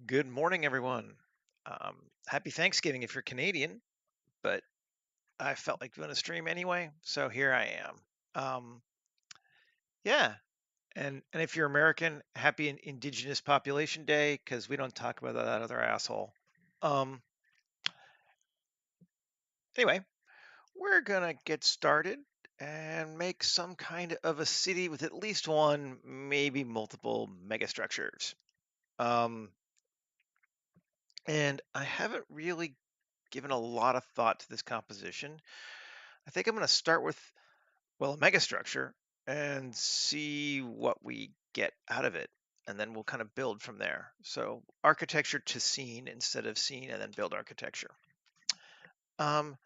Good morning, everyone. Happy Thanksgiving if you're Canadian, but I felt like doing a stream anyway, so here I am. Um, yeah, and if you're American, happy Indigenous Population Day because we don't talk about that other asshole. Um, anyway, we're gonna get started and make some kind of a city with at least one, maybe multiple megastructures. Um, and I haven't really given a lot of thought to this composition. I think I'm going to start with, well, a megastructure and see what we get out of it. And then we'll kind of build from there. So architecture to scene instead of scene and then build architecture. Um,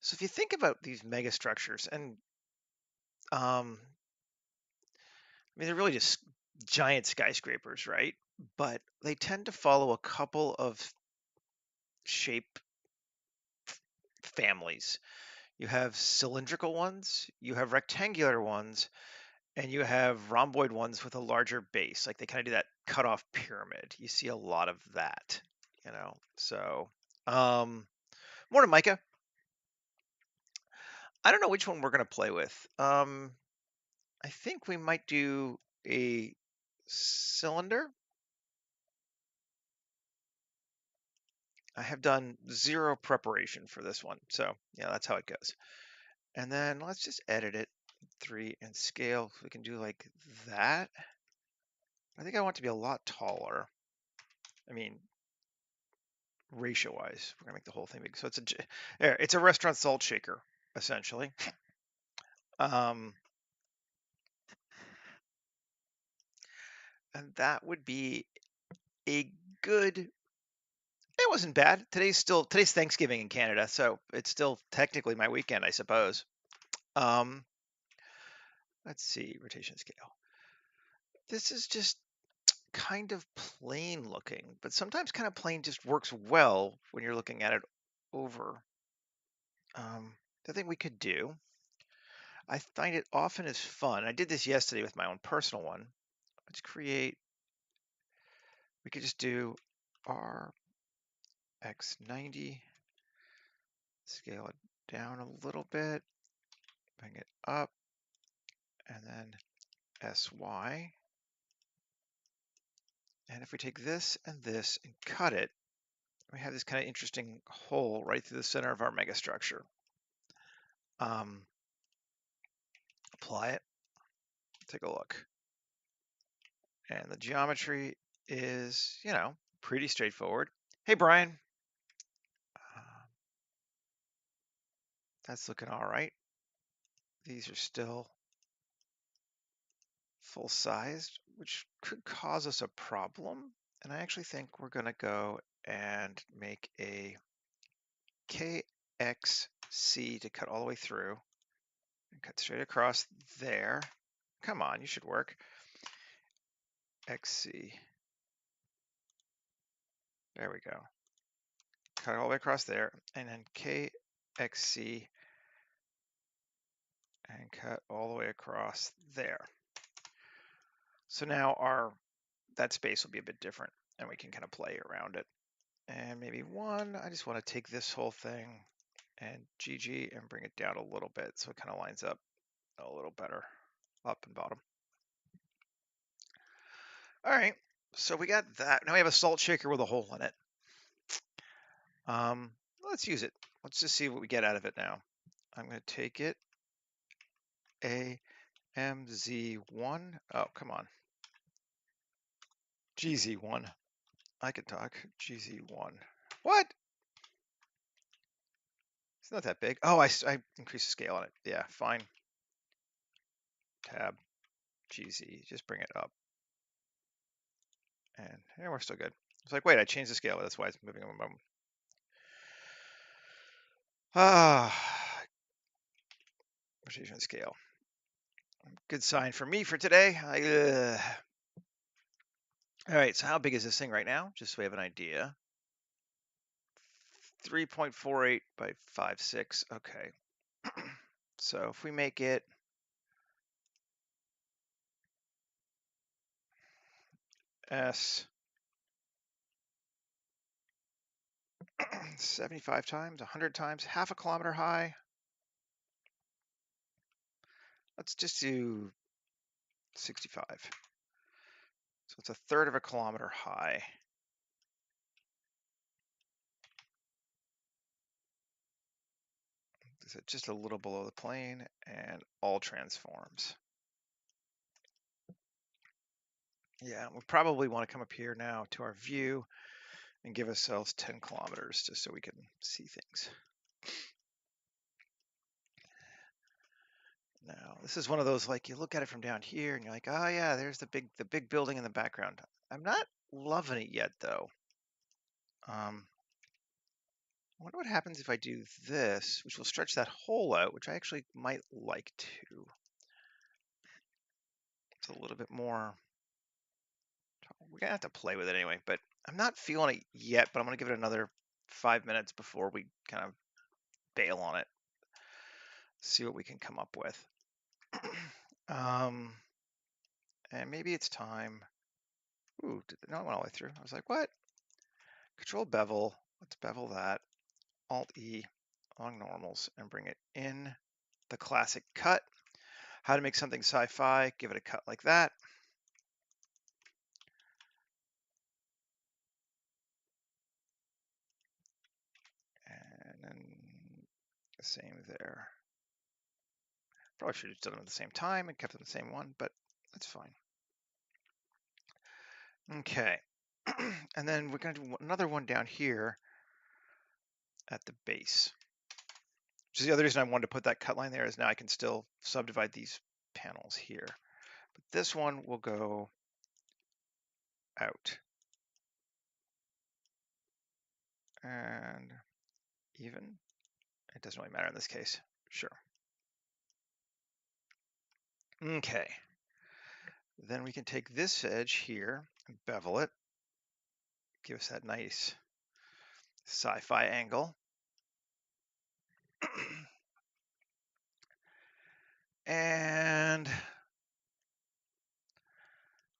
so if you think about these megastructures and I mean, they're really just giant skyscrapers, right? But they tend to follow a couple of shape families. You have cylindrical ones, you have rectangular ones, and you have rhomboid ones with a larger base. Like they kind of do that cutoff pyramid. You see a lot of that, you know. So, um, morning, Micah. I don't know which one we're gonna play with. I think we might do a cylinder. I have done zero preparation for this one, so yeah, that's how it goes. And then let's just edit it 3 and scale. We can do like that. I think I want it to be a lot taller. I mean, ratio wise, we're gonna make the whole thing big. So it's a restaurant salt shaker essentially. Um, and that would be a good. It wasn't bad. Today's Thanksgiving in Canada, so it's still technically my weekend, I suppose. Um, let's see, rotation scale. This is just kind of plain looking, but sometimes kind of plain just works well when you're looking at it over. The thing we could do, I find it often is fun. I did this yesterday with my own personal one. Let's create, we could just do RX90, scale it down a little bit, bring it up, and then SY. And if we take this and cut it, we have this kind of interesting hole right through the center of our megastructure. Um, apply it, take a look. And the geometry is, pretty straightforward. Hey, Brian. Uh, that's looking all right. These are still full sized, which could cause us a problem. And I actually think we're going to go and make a KXC to cut all the way through and cut straight across there. Come on, you should work. XC. There we go. Cut it all the way across there. And then KXC and cut all the way across there. So now that space will be a bit different and we can kind of play around it. And maybe one, I just want to take this whole thing and GG and bring it down a little bit so it kind of lines up a little better up and bottom. All right, so we got that. Now we have a salt shaker with a hole in it. Let's use it. Let's just see what we get out of it now. I'm going to take it, AMZ1. Oh, come on. GZ1. I can talk. GZ1. What? It's not that big. Oh, I increased the scale on it. Yeah, fine. Tab, GZ, just bring it up. And yeah, we're still good. It's like, wait, I changed the scale. That's why it's moving. Ah, rotation scale. Good sign for me for today. All right, so how big is this thing right now? Just so we have an idea. 3.48 by 5.6. Okay. So if we make it S 75 times, 100 times, half a kilometer high. Let's just do 65. So it's a third of a kilometer high. So just a little below the plane and all transforms. Yeah, we probably want to come up here now to our view and give ourselves 10 kilometers just so we can see things. Now, this is one of those, like, you look at it from down here and you're like, oh yeah, there's the big building in the background. I'm not loving it yet though. I wonder what happens if I do this, which will stretch that hole out, which I actually might like to. It's a little bit more. We're gonna have to play with it anyway, but I'm not feeling it yet, but I'm gonna give it another 5 minutes before we kind of bail on it. See what we can come up with. And maybe it's time. Ooh, no, it went all the way through. I was like, what? Control bevel. Let's bevel that. Alt E along normals and bring it in the classic cut. How to make something sci-fi, give it a cut like that. And then the same there. Probably should have done them at the same time and kept them the same one, but that's fine. Okay. And then we're going to do another one down here at the base. Which is the other reason I wanted to put that cut line there, is now I can still subdivide these panels here. But this one will go out. And even, it doesn't really matter in this case. Sure. Okay. Then we can take this edge here and bevel it. Give us that nice sci-fi angle. And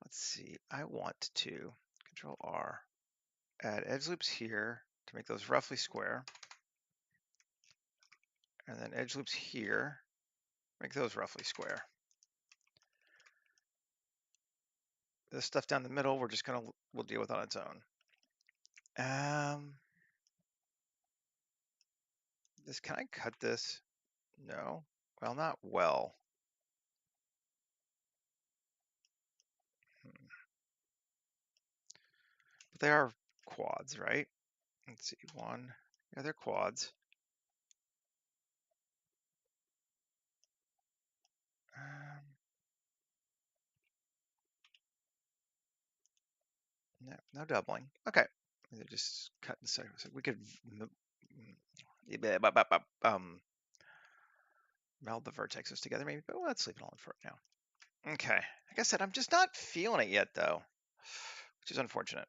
let's see, I want to Control R, add edge loops here to make those roughly square. And then edge loops here, make those roughly square. This stuff down the middle, we'll deal with on its own. Can I cut this? No. Well, not well. But they are quads, right? Let's see, one. Yeah, they're quads. No doubling. Okay. They just cut and so we could meld the vertexes together maybe, but let's leave it on for now. Okay. Like I said, I'm just not feeling it yet though, which is unfortunate.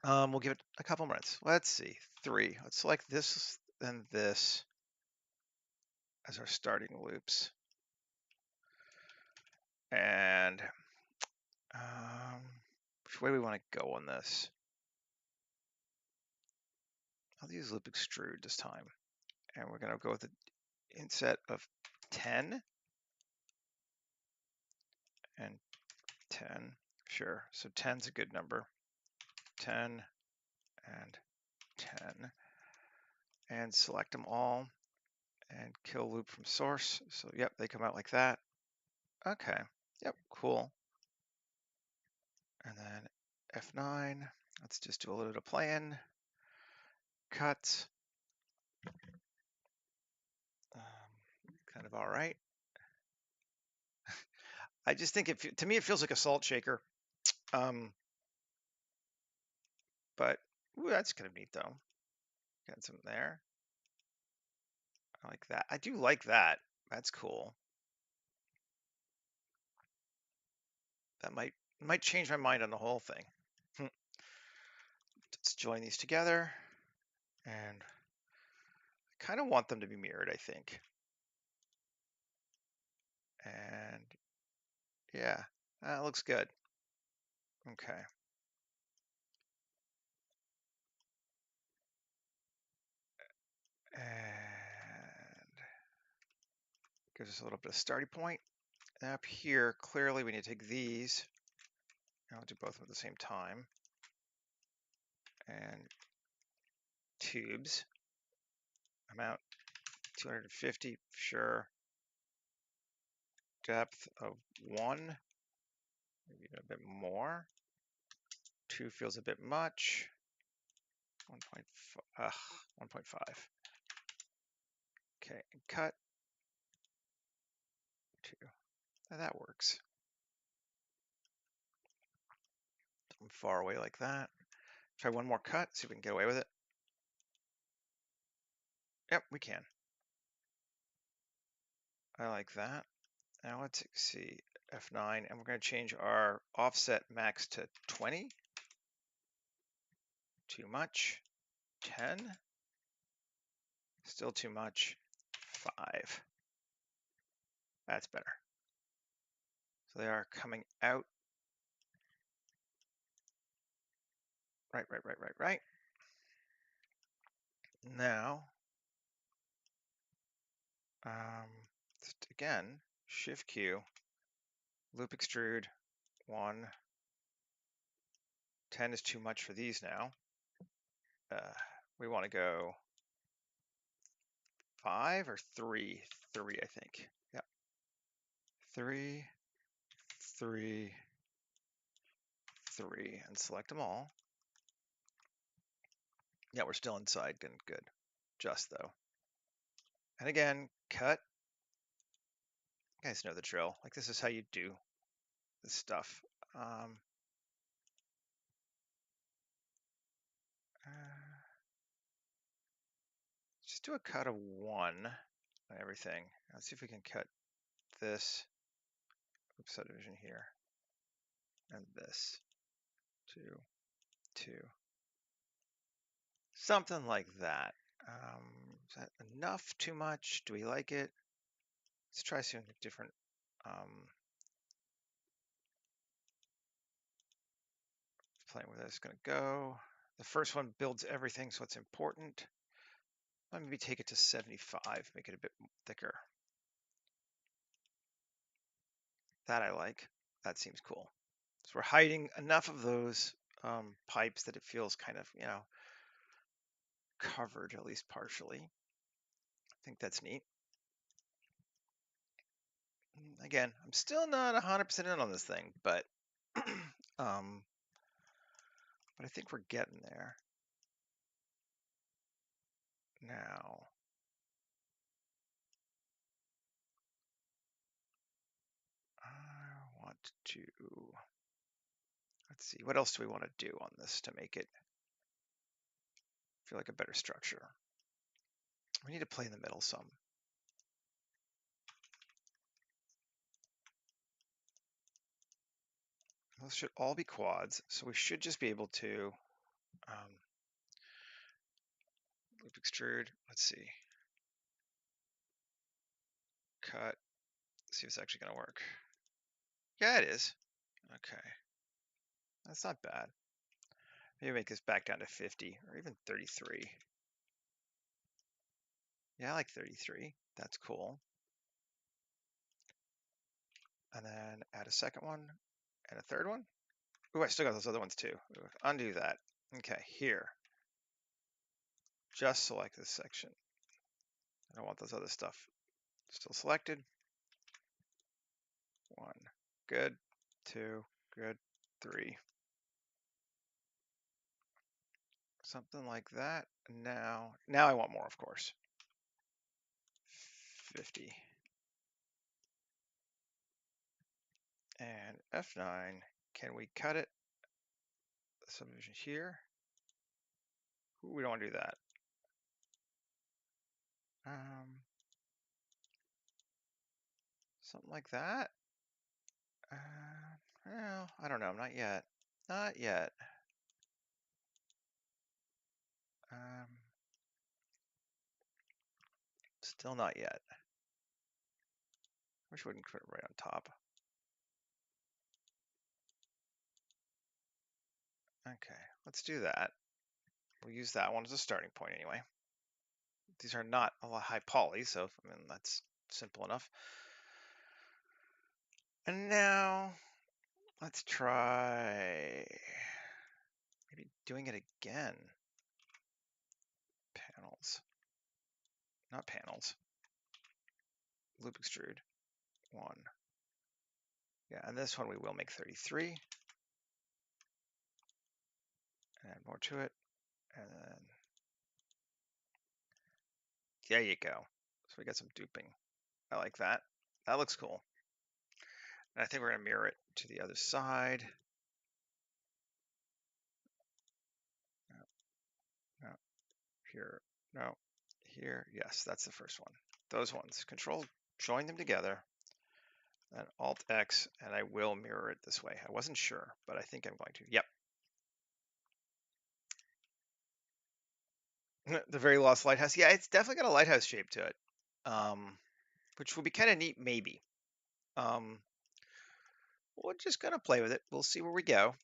We'll give it a couple minutes. Let's see, 3. Let's select this and this as our starting loops. And which way we want to go on this? I'll use loop extrude this time. And we're going to go with an inset of 10 and 10. Sure. So 10's a good number. 10 and 10. And select them all and kill loop from source. So yep, they come out like that. Okay. Yep, cool. And then F9. Let's just do a little bit of plan. Cut. Kind of all right. I just think to me it feels like a salt shaker. But ooh, that's kind of neat though. Got some there. I like that. I do like that. That's cool. That might change my mind on the whole thing. Let's join these together, and I kind of want them to be mirrored, I think. And yeah, that looks good. Okay. Gives us a little bit of starting point. And up here, clearly we need to take these. I'll do both of them at the same time. And tubes. Amount 250, sure. Depth of 1, maybe even a bit more. 2 feels a bit much. 1.5. Okay, and cut. 2. Now that works. I'm far away like that. Try one more cut, see if we can get away with it. Yep, we can. I like that. Now let's see, F9, and we're going to change our offset max to 20. Too much. 10. Still too much. 5. That's better. So they are coming out. Right. Now, just again, Shift Q, loop extrude 1. 10 is too much for these now. We want to go 5 or 3? 3, I think. Yep. 3, 3, 3, and select them all. Yeah, we're still inside. Good. Just though. And again, cut. You guys know the drill. Like, this is how you do this stuff. Just do a cut of 1 on everything. Let's see if we can cut this subdivision here and this 2, 2, something like that. Is that enough? Too much? Do we like it? Let's try something different. Playing with this, going to go. The first one builds everything, so it's important. Let me maybe take it to 75, make it a bit thicker. That I like. That seems cool. So we're hiding enough of those pipes that it feels kind of, covered, at least partially. I think that's neat. Again, I'm still not 100% in on this thing, but but I think we're getting there. Now, I want to, let's see, what else do we want to do on this to make it feel like a better structure? We need to play in the middle some. Those should all be quads, so we should just be able to loop extrude. Let's see. Cut. See if it's actually going to work. Yeah, it is. Okay. That's not bad. Maybe make this back down to 50 or even 33. Yeah, I like 33. That's cool. And then add a second one and a third one. Ooh, I still got those other ones too. Ooh, undo that. Okay, here. Just select this section. I don't want those other stuff still selected. 1, good. 2, good. 3. Something like that. Now I want more, of course. 50. And F9, can we cut it? Subdivision here. Ooh, we don't want to do that. Something like that. Well, I don't know. Not yet. Not yet. Still not yet. Wish we wouldn't put it right on top. Okay, let's do that. We'll use that one as a starting point anyway. These are not a lot high poly, so I mean that's simple enough. And now let's try maybe doing it again. Panels, not panels. Loop extrude 1. Yeah, and this one we will make 33. Add more to it, and then there you go. So we got some duping. I like that. That looks cool. And I think we're gonna mirror it to the other side. No, here, no, here. Yes, that's the first one. Those ones. Control, join them together. And Alt X, and I will mirror it this way. I wasn't sure, but I think I'm going to. Yep. The very lost lighthouse. Yeah, it's definitely got a lighthouse shape to it, which will be kind of neat, maybe. We're just gonna play with it. We'll see where we go.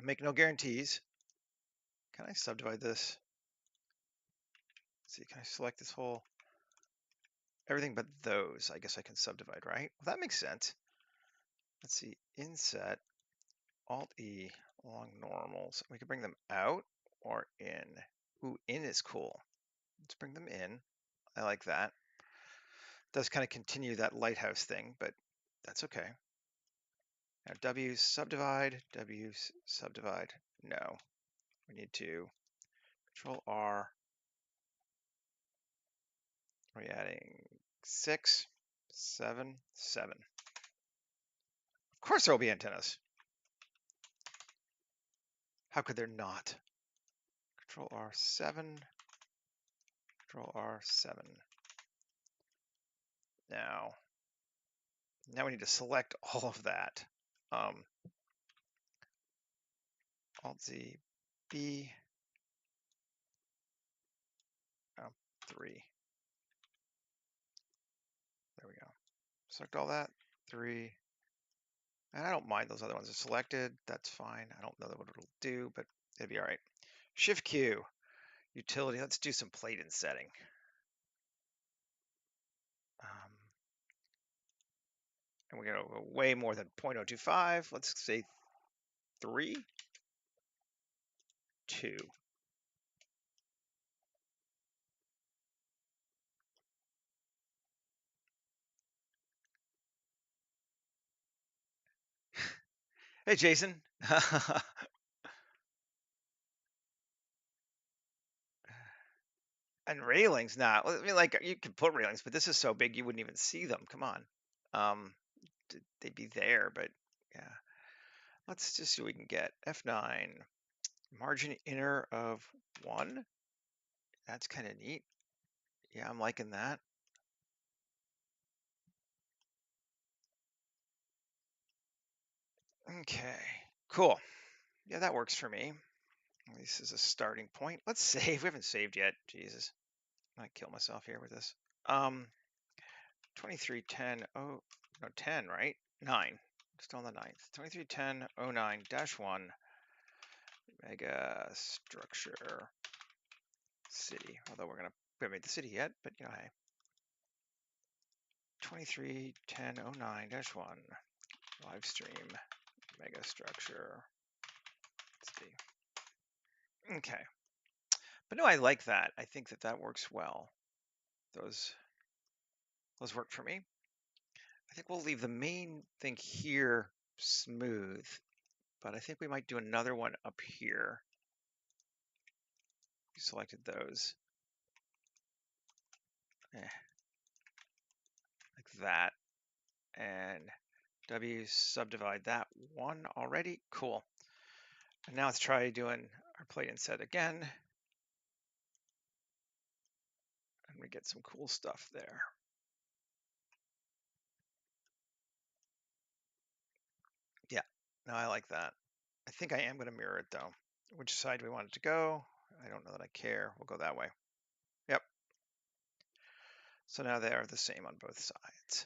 Make no guarantees. Can I subdivide this? Let's see, can I select this whole everything but those? I guess I can subdivide, right? Well, that makes sense. Let's see, inset, Alt E along normals. We can bring them out or in. Ooh, in is cool. Let's bring them in. I like that. Does kind of continue that lighthouse thing, but that's okay. Now W subdivide, W subdivide. No, we need to Control R. We're adding 6, 7, 7. Of course there will be antennas. How could there not? Control R7, Control R7. Now we need to select all of that. Alt Z, B, 3. There we go. Select all that, 3. And I don't mind those other ones are selected. That's fine. I don't know what it'll do, but it'll be all right. Shift Q, utility. Let's do some plate in setting. And we're going to go way more than 0.025. Let's say 3, 2. Hey, Jason. And railings, nah. I mean, like, you could put railings, but this is so big you wouldn't even see them. Come on. They'd be there, but yeah. Let's just see what we can get. F9, margin inner of 1. That's kind of neat. Yeah, I'm liking that. Okay, cool. Yeah, that works for me. This is a starting point. Let's save. We haven't saved yet. Jesus. I might kill myself here with this. 2310, oh, no, 10, right? 9. Still on the 9th. 2310-09-1 mega structure city. Although we haven't made the city yet, but you know, hey. 2310-09-1 live stream mega structure city. Okay. But no, I like that. I think that works well. Those work for me. I think we'll leave the main thing here smooth, but I think we might do another one up here. We selected those. Like that. And W subdivide that one already. Cool. And now let's try doing our plate inset again. And we get some cool stuff there. Yeah, no, I like that. I think I am going to mirror it though. Which side do we want it to go? I don't know that I care. We'll go that way. Yep. So now they are the same on both sides.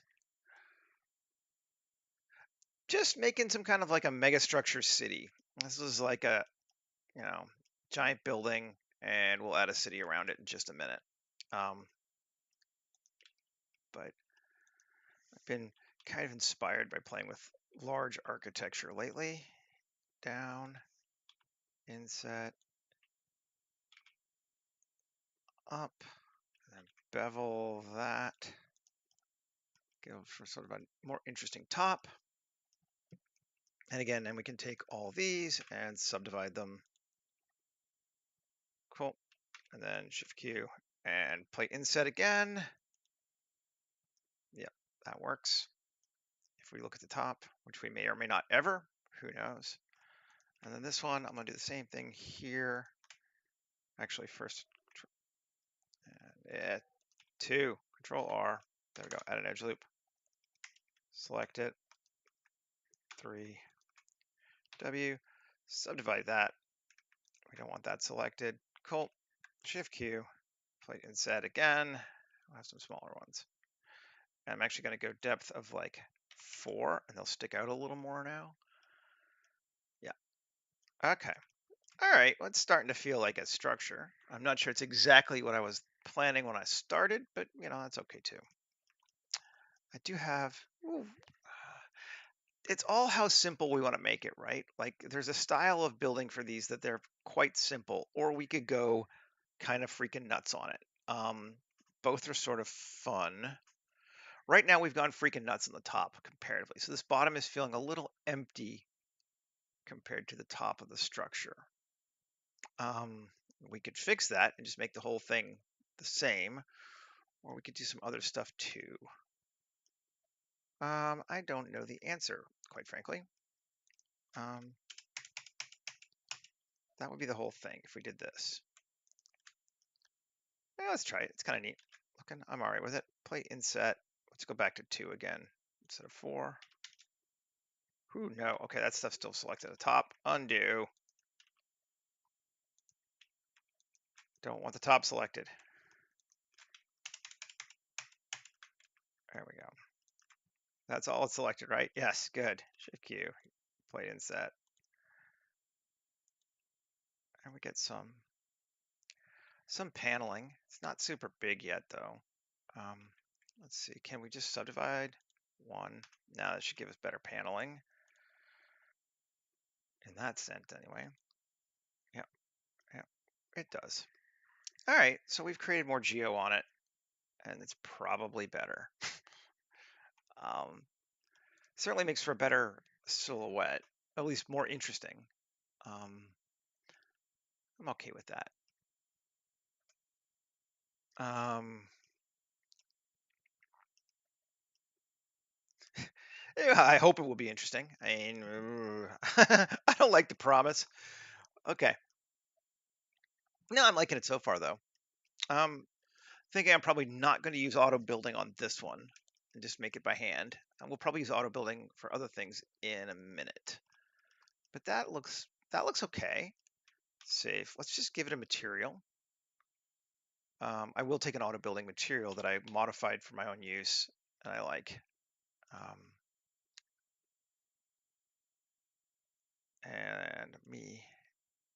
Just making some kind of like a mega structure city. This is like a, giant building, and we'll add a city around it in just a minute. but I've been kind of inspired by playing with large architecture lately. Down, inset, up, and then bevel that. Go for sort of a more interesting top. And again, then we can take all these and subdivide them. Cool. And then Shift Q and plate inset again. Yep, that works. If we look at the top, which we may or may not ever, who knows? And then this one, I'm gonna do the same thing here. Actually, first, and 2, Control R. There we go, add an edge loop. Select it, 3, W, subdivide that. We don't want that selected. Cool, Shift Q, plate inset again. We'll have some smaller ones. And I'm actually gonna go depth of like 4, and they'll stick out a little more now. Yeah, okay. All right, well, it's starting to feel like a structure. I'm not sure it's exactly what I was planning when I started, but that's okay too. I do have, ooh, it's all how simple we want to make it, right? Like there's a style of building for these that they're quite simple, or we could go kind of freaking nuts on it. Both are sort of fun. Right now we've gone freaking nuts on the top comparatively. So this bottom is feeling a little empty compared to the top of the structure. We could fix that and just make the whole thing the same, or we could do some other stuff too. I don't know the answer, quite frankly. That would be the whole thing if we did this. Yeah, let's try it. It's kind of neat looking. I'm all right with it. Plate inset. Let's go back to 2 again instead of 4. Ooh, no. Okay, that stuff's still selected at the top. Undo. Don't want the top selected. There we go. That's all it's selected, right? Yes, good. Shift Q, plate inset. And we get some paneling. It's not super big yet though. Let's see, can we just subdivide 1? Now that should give us better paneling. In that sense anyway. Yep, yep, it does. All right, so we've created more geo on it, and it's probably better. Certainly makes for a better silhouette, at least more interesting. I'm okay with that. Yeah, I hope it will be interesting. I mean, I don't like to promise. Okay. No, I'm liking it so far though. Thinking I'm probably not going to use auto building on this one and just make it by hand. And we'll probably use auto building for other things in a minute. But that looks okay. Save. Let's just give it a material. I will take an auto building material that I modified for my own use, and I like. And me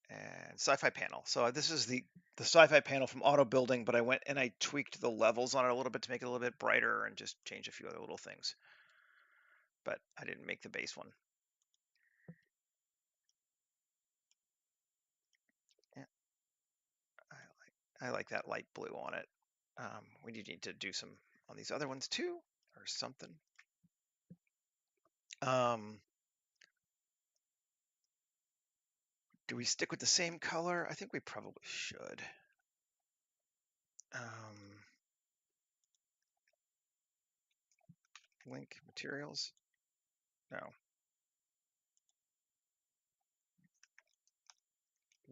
and sci-fi panel. So this is the sci-fi panel from auto building, but I went and I tweaked the levels on it a little bit to make it a little bit brighter and just change a few other little things. But I didn't make the base one. Yeah, I like that light blue on it. We need to do some on these other ones too, or something. Do we stick with the same color? I think we probably should. Link materials. No.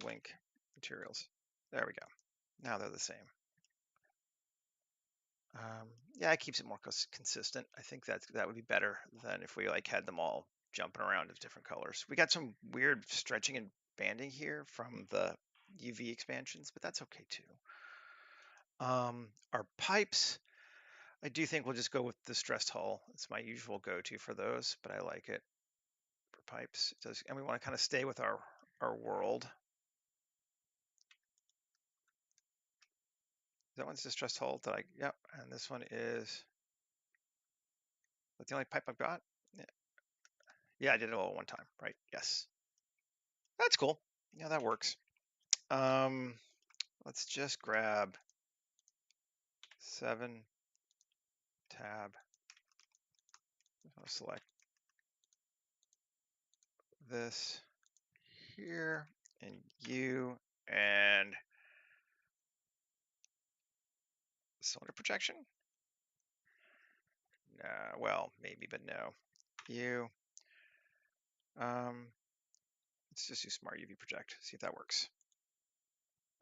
Link materials. There we go. Now they're the same. Yeah, it keeps it more consistent. I think that would be better than if we like had them all jumping around of different colors. We got some weird stretching and banding here from the UV expansions, but that's okay too. Our pipes, I do think we'll just go with the stressed hull. It's my usual go-to for those, but I like it for pipes. It does, and we want to kind of stay with our world. That one's distressed hull that yep, and this one is That's the only pipe I've got. Yeah, I did it all at one time, right? Yes. That's cool. Yeah, that works. Let's just grab 7 tab. I'll select this here and you and cylinder projection. Nah, well, maybe, but no. You. Let's just do smart UV project. See if that works.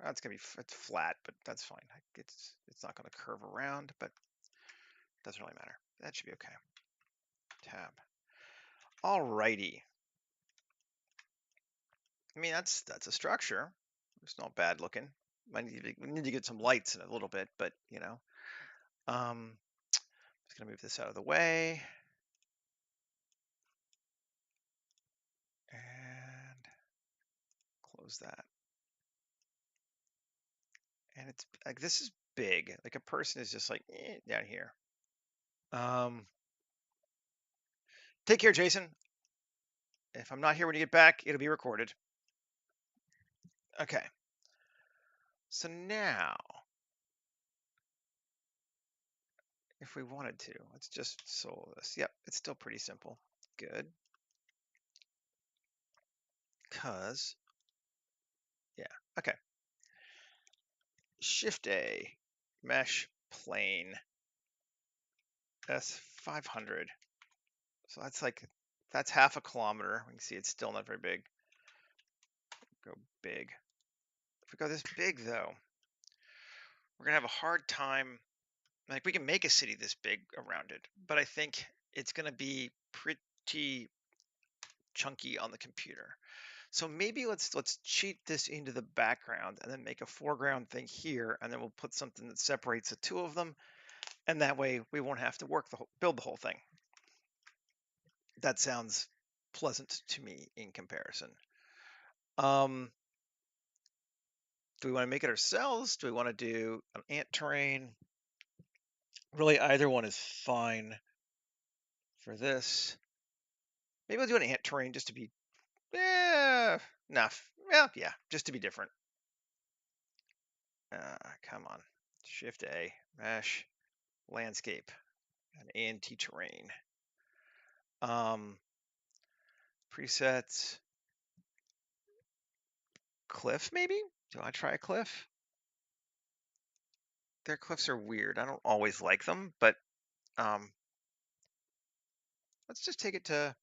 It's gonna be it's flat, but that's fine. It's not gonna curve around, but it doesn't really matter. That should be okay. Tab. Alrighty. I mean, that's a structure. It's not bad looking. We need to get some lights in a little bit, but you know, just gonna move this out of the way and close that. And it's like this is big. Like a person is just like down here. Take care, Jason. If I'm not here when you get back, it'll be recorded. Okay. So now, if we wanted to, let's just solo this. Yep, it's still pretty simple. Good. Cause, yeah, okay. Shift A, mesh plane, S500. So that's half a kilometer. We can see it's still not very big. Go big. If we go this big though, we're gonna have a hard time. Like we can make a city this big around it, but I think it's gonna be pretty chunky on the computer. So maybe let's cheat this into the background and then make a foreground thing here, and then we'll put something that separates the two of them, and that way we won't have to build the whole thing. That sounds pleasant to me in comparison. Do we want to make it ourselves? Do we want to do an ant terrain? Really, either one is fine for this. Maybe we'll do an ant terrain just to be, enough. Yeah, just to be different. Come on. Shift A, mesh, landscape, and anti-terrain. Presets, cliff maybe? Do I try a cliff? Their cliffs are weird. I don't always like them, but let's just take it to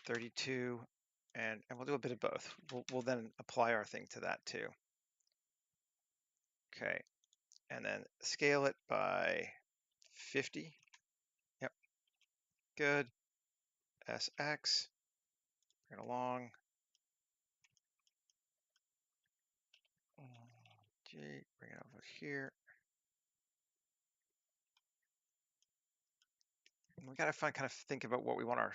32 and we'll do a bit of both. We'll then apply our thing to that too. Okay, and then scale it by 50. Yep, good. SX, bring it along. G, bring it over here. And we gotta kind of think about what we want our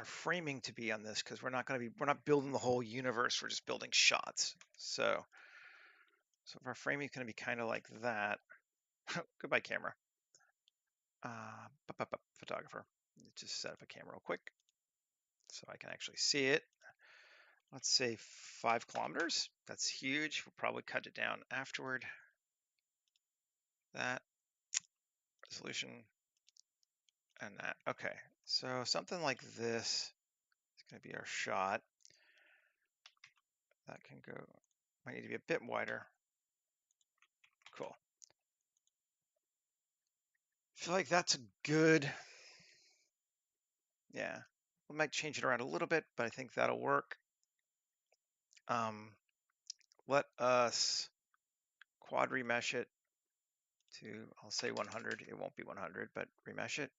framing to be on this, because we're not building the whole universe, we're just building shots. So if our framing is going to be kind of like that. Goodbye, camera. Photographer. Just set up a camera real quick so I can actually see it. Let's say 5 kilometers. That's huge. We'll probably cut it down afterward. That resolution and that. Okay, so something like this is going to be our shot. That can go, might need to be a bit wider. Cool. I feel like that's a good, yeah. We might change it around a little bit, but I think that'll work. Let us quad remesh it to, I'll say 100. It won't be 100, but remesh it.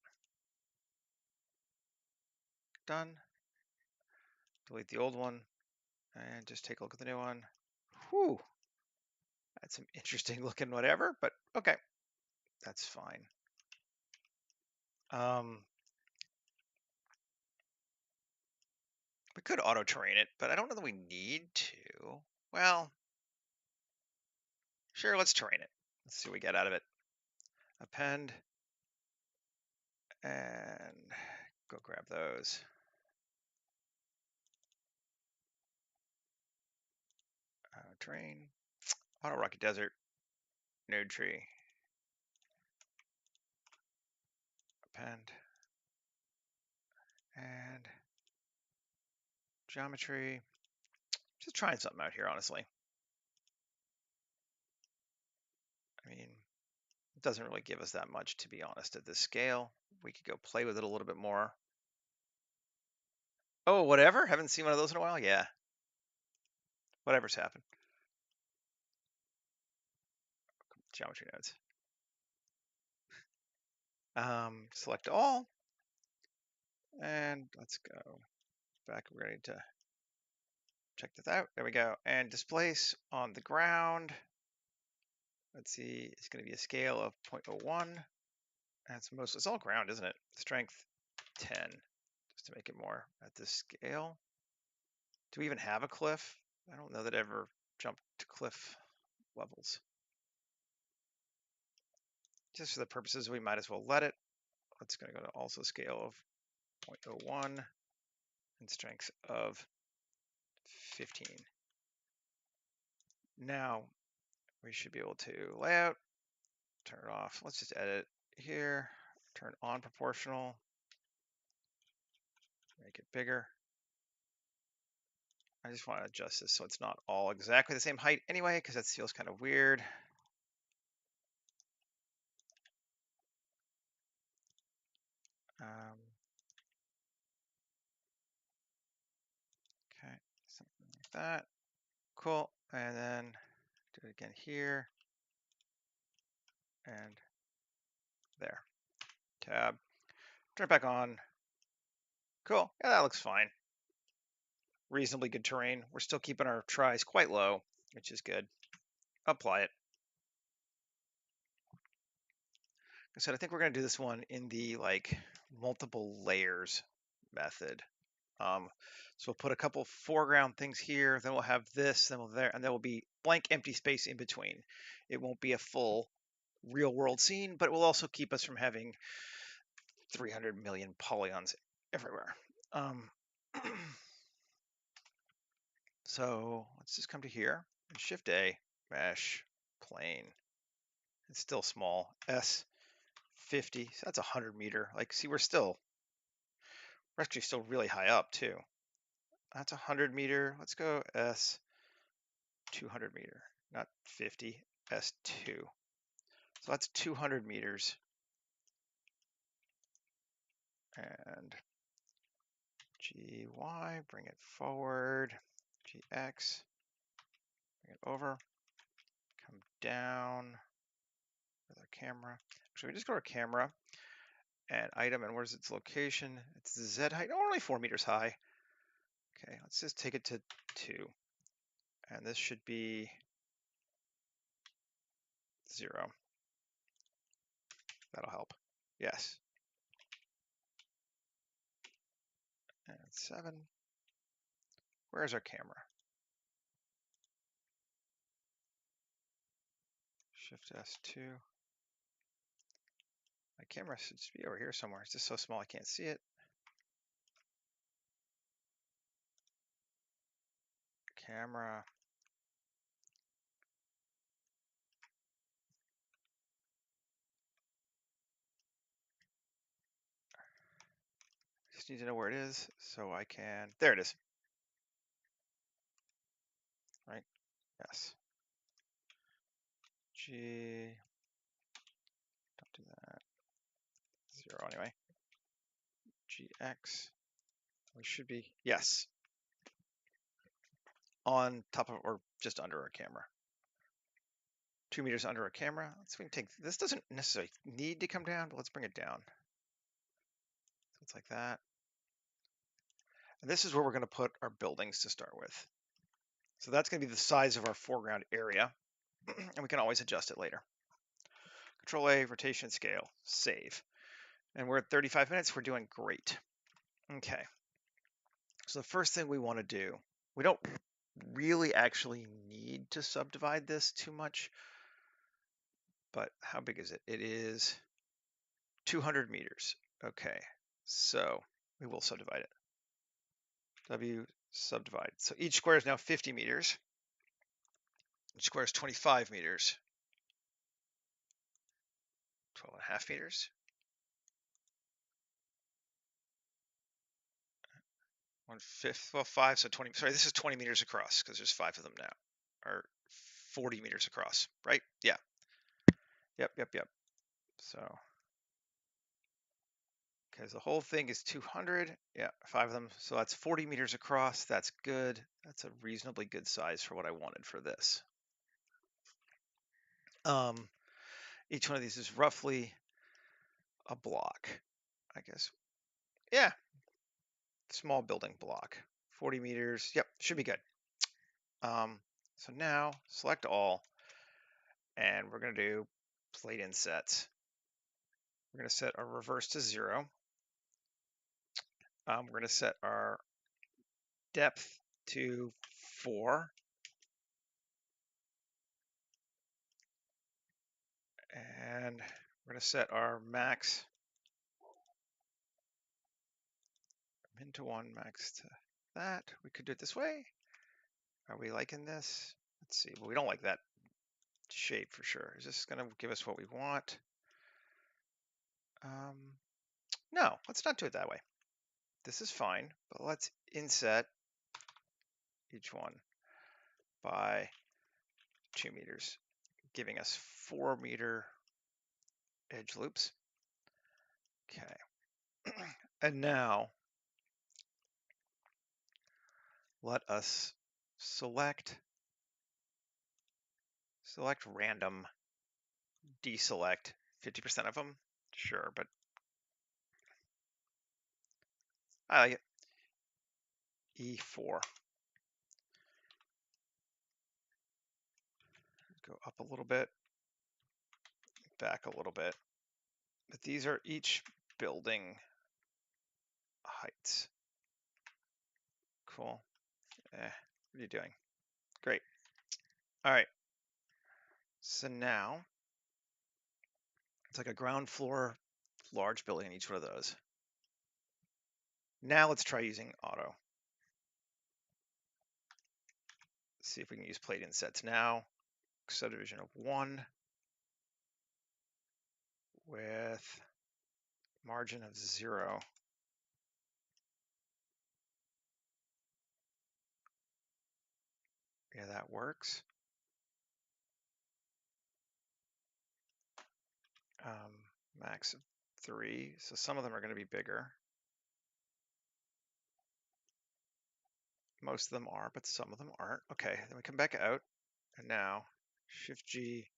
Done. Delete the old one and just take a look at the new one. Whew. That's some interesting looking whatever, but okay, that's fine. We could auto terrain it, but I don't know that we need to. Well, sure, let's terrain it. Let's see what we get out of it. Append and go grab those. Terrain, auto rocky desert, node tree, append, and geometry. Just trying something out here, honestly. I mean, it doesn't really give us that much, to be honest, at this scale. We could go play with it a little bit more. Oh, whatever. Haven't seen one of those in a while. Yeah. Whatever's happened. Geometry nodes. Select all. And let's go back. We're ready to check this out. There we go. And displace on the ground. Let's see. It's going to be a scale of 0.01. That's most. It's all ground, isn't it? Strength 10, just to make it more at this scale. Do we even have a cliff? I don't know that I ever jumped to cliff levels. Just for the purposes, we might as well let it. It's going to go to also scale of 0.01 and strength of 15. Now we should be able to layout, turn it off. Let's just edit here, turn on proportional, make it bigger. I just want to adjust this so it's not all exactly the same height anyway, because that feels kind of weird. Okay, something like that. Cool. And then do it again here and there. Tab. Turn it back on. Cool. Yeah, that looks fine. Reasonably good terrain. We're still keeping our tries quite low, which is good. Apply it. Like I said, I think we're going to do this one in the like multiple layers method. So we'll put a couple foreground things here, then we'll have this, then we'll there, and there will be blank empty space in between. It won't be a full real world scene, but it will also keep us from having 300 million polygons everywhere. So let's just come to here and Shift A, mesh, plane. It's still small, S50, so that's 100 meter. Like, see, we're actually still really high up too. That's 100 meter. Let's go S 200 meter, not 50, S2. So that's 200 meters. And GY, bring it forward. GX, bring it over. Come down with our camera. Actually, we just go to our camera and item, and where's its location? It's the Z height, only 4 meters high. Okay, let's just take it to 2. And this should be 0. That'll help. Yes. And 7. Where's our camera? Shift S2. My camera should be over here somewhere. It's just so small I can't see it. Camera. Just need to know where it is so I can. There it is. Right? Yes. G. Don't do that. 0 anyway. GX. We should be, yes, on top of or just under our camera. 2 meters under our camera. So we can take, this doesn't necessarily need to come down, but let's bring it down. So it's like that. And this is where we're going to put our buildings to start with. So that's going to be the size of our foreground area. And we can always adjust it later. Control A, rotation, scale, save. And we're at 35 minutes. We're doing great. Okay. So the first thing we want to do, we don't really actually need to subdivide this too much, but how big is it? It is 200 meters. Okay, so we will subdivide it. W subdivide. So each square is now 50 meters. Each square is 25 meters. 12.5 meters. 1/5, well, 5, so 20. Sorry, this is 20 meters across because there's 5 of them now. Or 40 meters across, right? Yeah. Yep. So, okay, so the whole thing is 200. Yeah, 5 of them. So that's 40 meters across. That's good. That's a reasonably good size for what I wanted for this. Each one of these is roughly a block, I guess. Yeah, small building block. 40 meters. Yep, should be good. So now select all, and we're going to do plate insets. We're going to set our reverse to 0. We're going to set our depth to 4. And we're going to set our max min to 1, max to that. We could do it this way. Are we liking this? Let's see. Well, we don't like that shape for sure. Is this going to give us what we want? No, let's not do it that way. This is fine, but let's inset each one by 2 meters, giving us 4 meter edge loops. Okay. And now let us select random, deselect 50% of them. Sure, but I like it. E4. Go up a little bit, back a little bit. But these are each building heights. Cool. What are you doing? Great. All right. So now it's like a ground floor large building in each one of those. Now let's try using auto. See if we can use plate insets now. Subdivision of 1 with margin of 0. Yeah, that works. Max of 3. So some of them are going to be bigger. Most of them are, but some of them aren't. Okay, then we come back out, and now Shift G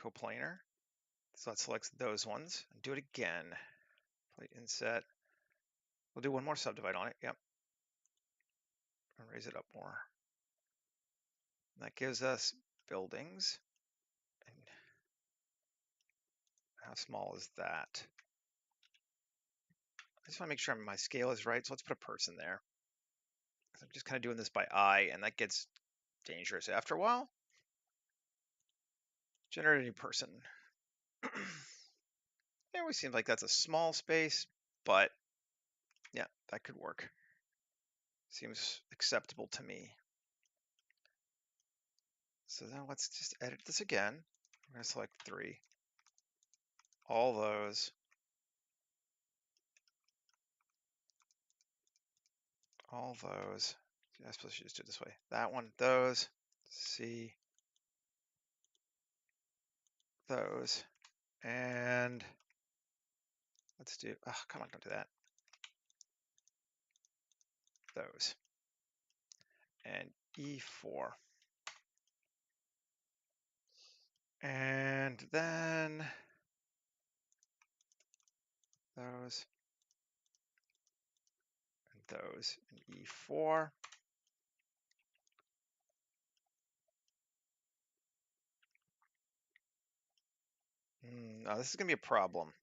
coplanar. So that selects those ones, and do it again. Plate inset. We'll do one more subdivide on it. Yep. And raise it up more. And that gives us buildings. And how small is that? I just want to make sure my scale is right. So let's put a person there. I'm just kind of doing this by eye, and that gets dangerous after a while. Generate a new person. It always seems like that's a small space, but yeah, that could work. Seems acceptable to me. So then let's just edit this again. I'm going to select 3. All those. All those. I suppose I should just do it this way. That one, those. C. Those. And let's do, oh, come on, don't do that. Those. And E4. And then those. And those. And E4. Now this is going to be a problem.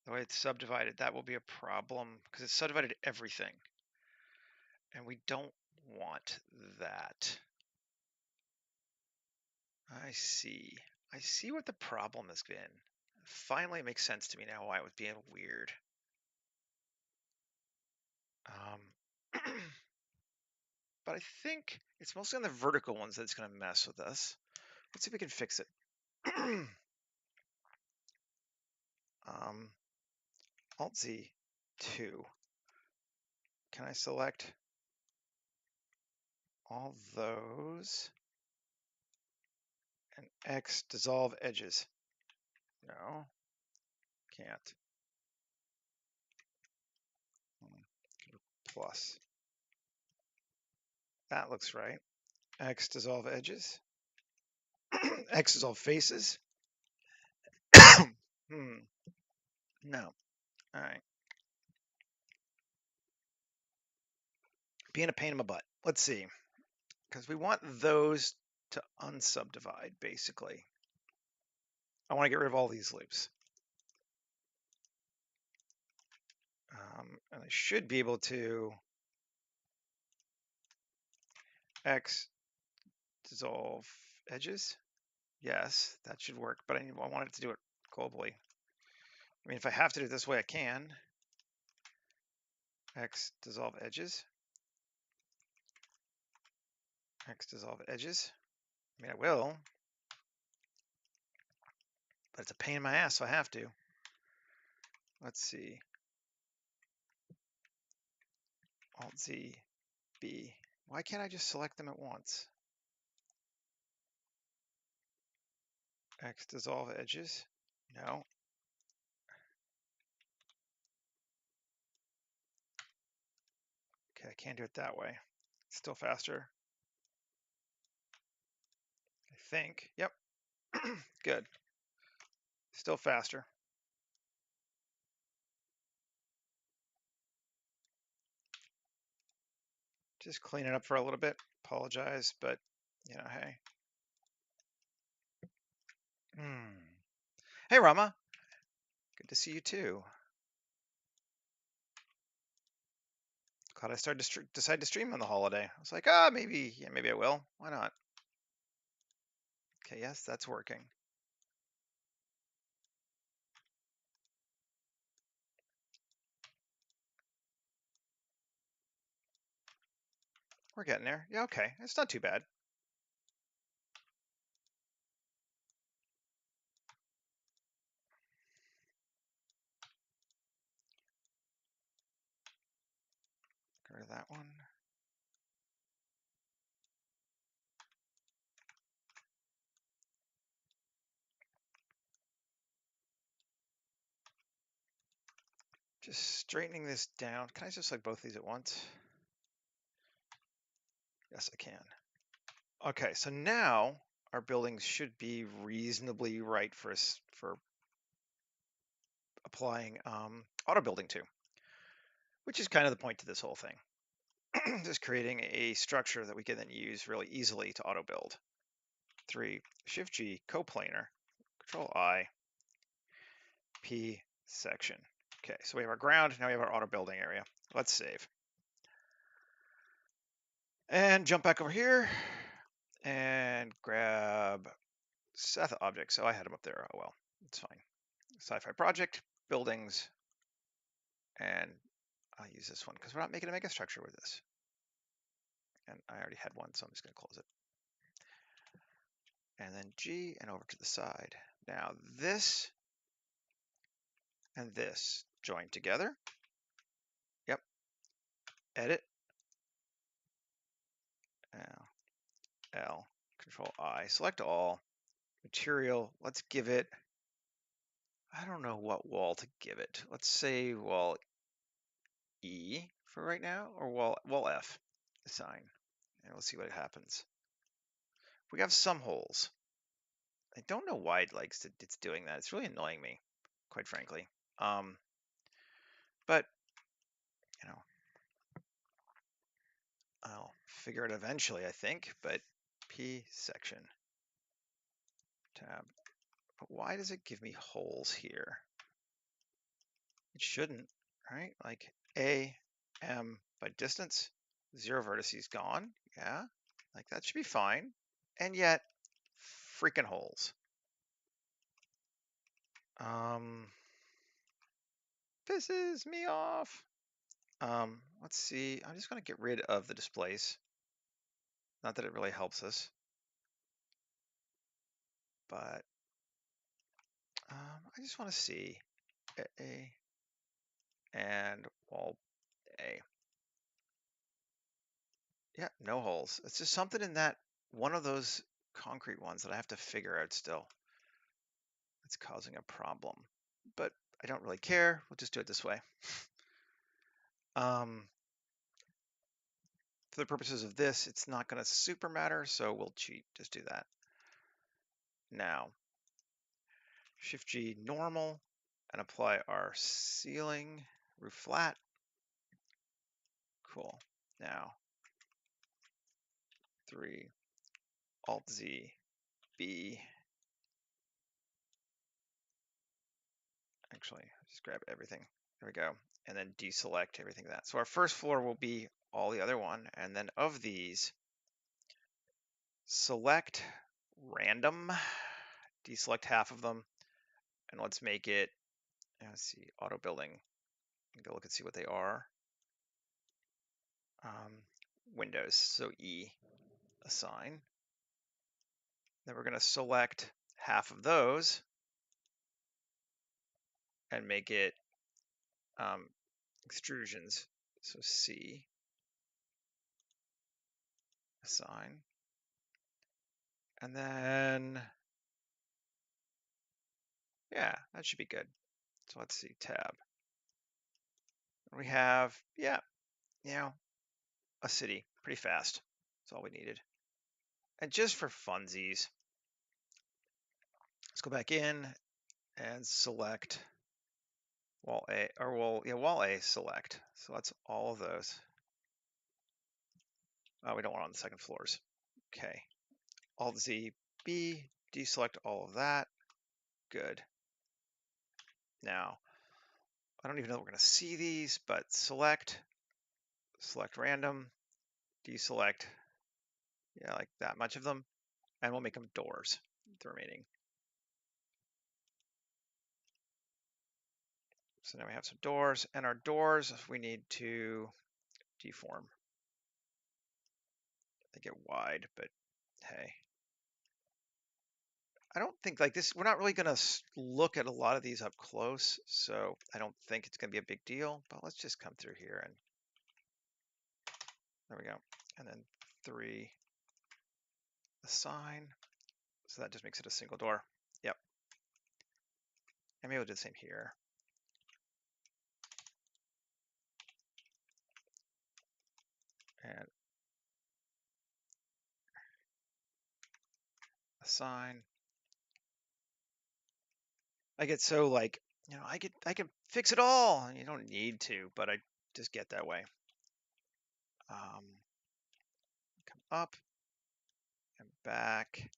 the way it's subdivided, that will be a problem because it's subdivided everything. And we don't want that. I see. I see what the problem has been. Finally, it makes sense to me now why it was being weird. But I think it's mostly on the vertical ones that's going to mess with us. Let's see if we can fix it. Alt Z 2. Can I select all those and X dissolve edges? No, can't. Plus. That looks right. X dissolve edges. X dissolve faces. No. All right. Being a pain in my butt. Let's see. Because we want those to unsubdivide, basically. I want to get rid of all these loops. And I should be able to X dissolve edges. Yes, that should work, but I want it to do it globally. I mean, if I have to do it this way, I can. X dissolve edges. X dissolve edges. I mean, I will, but it's a pain in my ass, so I have to. Let's see. Alt Z B. Why can't I just select them at once? X dissolve edges. No. Okay, I can't do it that way. Still faster. I think. Yep. Good. Still faster. Just clean it up for a little bit. Apologize, but you know, hey. Hey, Rama. Good to see you too. Glad I decided to stream on the holiday. I was like, maybe I will. Why not? Okay, yes, that's working. We're getting there. Yeah, okay. It's not too bad. Get rid of that one. Just straightening this down. Can I just select both these at once? Yes, I can. Okay, so now our buildings should be reasonably right for applying auto building to, which is kind of the point to this whole thing. Just creating a structure that we can then use really easily to auto build. 3, Shift G, coplanar, Control I, P section. Okay, so we have our ground, now we have our auto building area. Let's save. And jump back over here and grab Seth objects. Oh, I had them up there. Oh well, it's fine. Sci-fi project, buildings, and I'll use this one because we're not making a mega structure with this. And I already had one, so I'm just going to close it. And then G and over to the side. Now this and this join together. Yep. Edit. L. Control I. Select all. Material. Let's give it. I don't know what wall to give it. Let's say wall E for right now, or wall F. Assign. And we'll see what happens. We have some holes. I don't know why it's doing that. It's really annoying me, quite frankly. But you know, I'll figure it eventually, I think. But P section tab. But why does it give me holes here? It shouldn't, right? Like A, M by distance, 0 vertices gone. Yeah, like that should be fine. And yet, freaking holes. Pisses me off. Let's see. I'm just going to get rid of the displays. Not that it really helps us, but I just want to see A and wall A. Yeah, no holes. It's just something in that one of those concrete ones that I have to figure out still. It's causing a problem, but I don't really care. We'll just do it this way. For the purposes of this, it's not going to super matter, so we'll cheat. Just do that. Now, Shift G normal and apply our ceiling, roof flat. Cool. Now, 3, Alt Z, B. Actually, just grab everything. There we go. And then deselect everything that. So our first floor will be all the other one. And then of these, select random, deselect half of them. And let's make it, let's see, auto building. Go look and see what they are. Windows, so E, assign. Then we're going to select half of those and make it extrusions, so C, assign. And then, yeah, that should be good. So let's see, tab. We have, yeah, a city, pretty fast. That's all we needed. And just for funsies, let's go back in and select wall A, or wall A select. So that's all of those. We don't want on the second floors. Okay. Alt Z, B, deselect all of that. Good. Now, I don't even know if we're going to see these, but select random, deselect, yeah, like that much of them, and we'll make them doors, the remaining. So now we have some doors, and our doors we need to deform. They get wide, but hey. I don't think like this, we're not really going to look at a lot of these up close, so I don't think it's going to be a big deal, but let's just come through here and there we go. And then 3, assign. So that just makes it a single door. Yep. And maybe we'll do the same here. And assign. I get so like, I can fix it all. You don't need to, but I just get that way. Come up and back.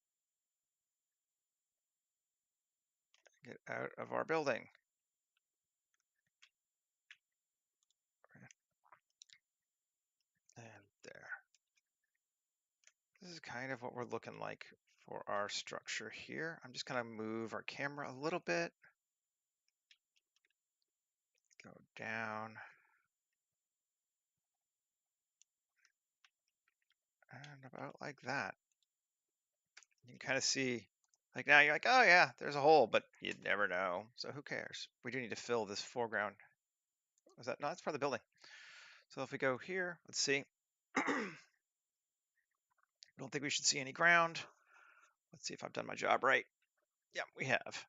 Get out of our building. And there. This is kind of what we're looking like for our structure here. I'm just going to move our camera a little bit. Go down. And about like that. You can kind of see, like now you're like, oh yeah, there's a hole, but you'd never know. So who cares? We do need to fill this foreground. Was that, no, that's part of the building. So if we go here, let's see. Don't think we should see any ground. Let's see if I've done my job right. Yeah, we have.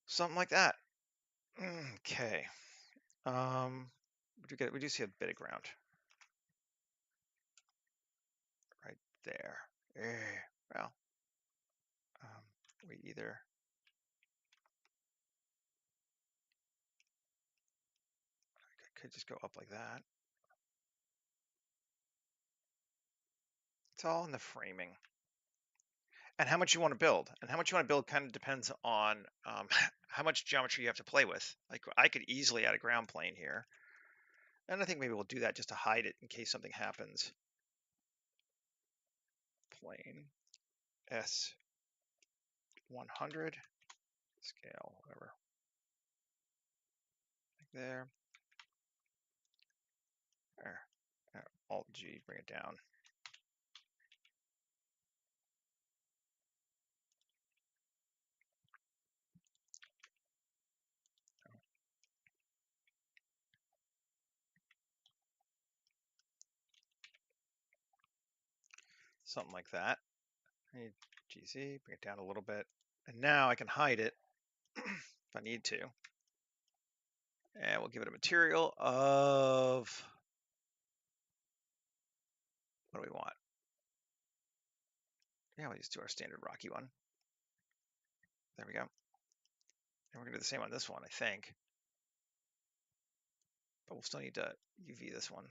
Something like that. Okay. We do see a bit of ground. Right there. Well, we either could just go up like that. It's all in the framing. and how much you want to build. And how much you want to build kind of depends on how much geometry you have to play with. Like I could easily add a ground plane here. And I think maybe we'll do that just to hide it in case something happens. Plane S100 scale, whatever. Like there. Alt G, bring it down. Something like that. I need GZ, bring it down a little bit. And now I can hide it if I need to. And we'll give it a material of, what do we want? Yeah, we'll just do our standard rocky one. There we go. And we're gonna do the same on this one, I think. But we'll still need to UV this one.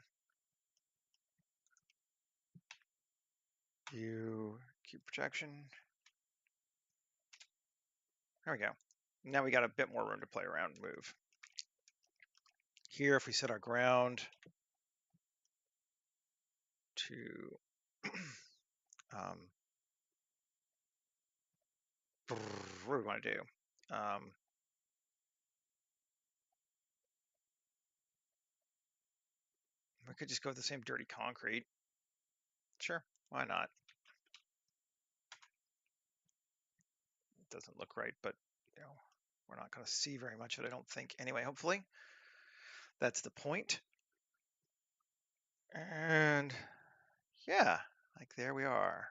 Cube projection. There we go. Now we got a bit more room to play around and move. Here, if we set our ground to what do we want to do? We could just go with the same dirty concrete. Sure, why not? It doesn't look right, but you know, we're not going to see very much of it, I don't think. Anyway, hopefully, that's the point. And yeah, like there we are.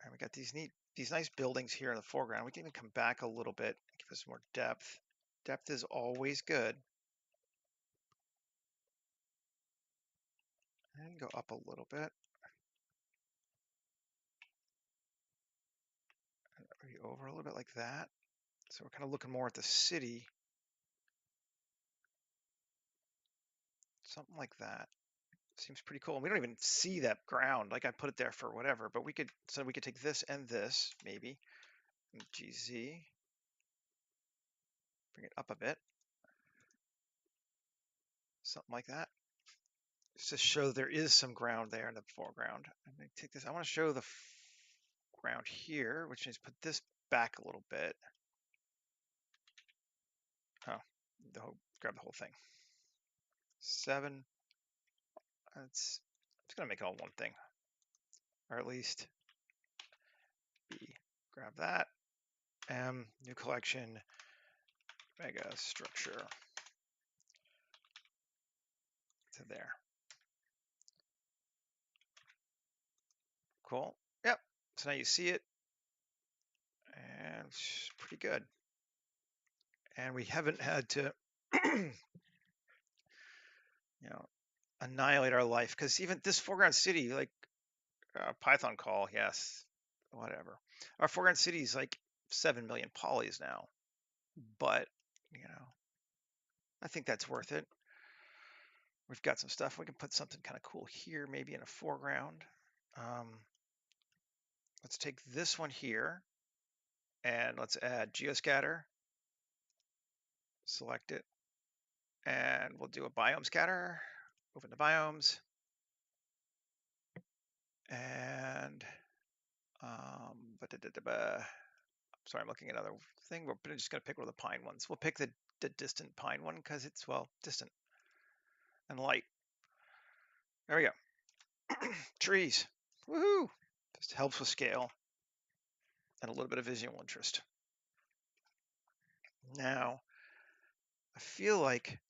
And we got these nice buildings here in the foreground. We can even come back a little bit, give us more depth. Depth is always good. And go up a little bit. And maybe over a little bit like that. So we're kind of looking more at the city. Something like that. Seems pretty cool. And we don't even see that ground. Like I put it there for whatever, but we could take this and this, maybe. And GZ. Bring it up a bit. Something like that. Just to show there is some ground there in the foreground. I'm going to take this. I want to show the ground here, which means put this back a little bit. Oh, grab the whole thing. 7. It's going to make it all one thing. Or at least B. Grab that. M. New collection. Mega structure. To there. Cool. Yep. So now you see it. And it's pretty good. And we haven't had to, annihilate our life. Because even this foreground city, like Python call, yes, whatever. Our foreground city is like 7 million polys now. But, I think that's worth it. We've got some stuff. We can put something kind of cool here, maybe in a foreground. Let's take this one here and let's add geoscatter. Select it. And we'll do a biome scatter. Open the biomes. And sorry, I'm looking at another thing. We're just going to pick one of the pine ones. We'll pick the distant pine one because it's, well, distant and light. There we go. Trees. Woohoo! Just helps with scale and a little bit of visual interest. Now, I feel like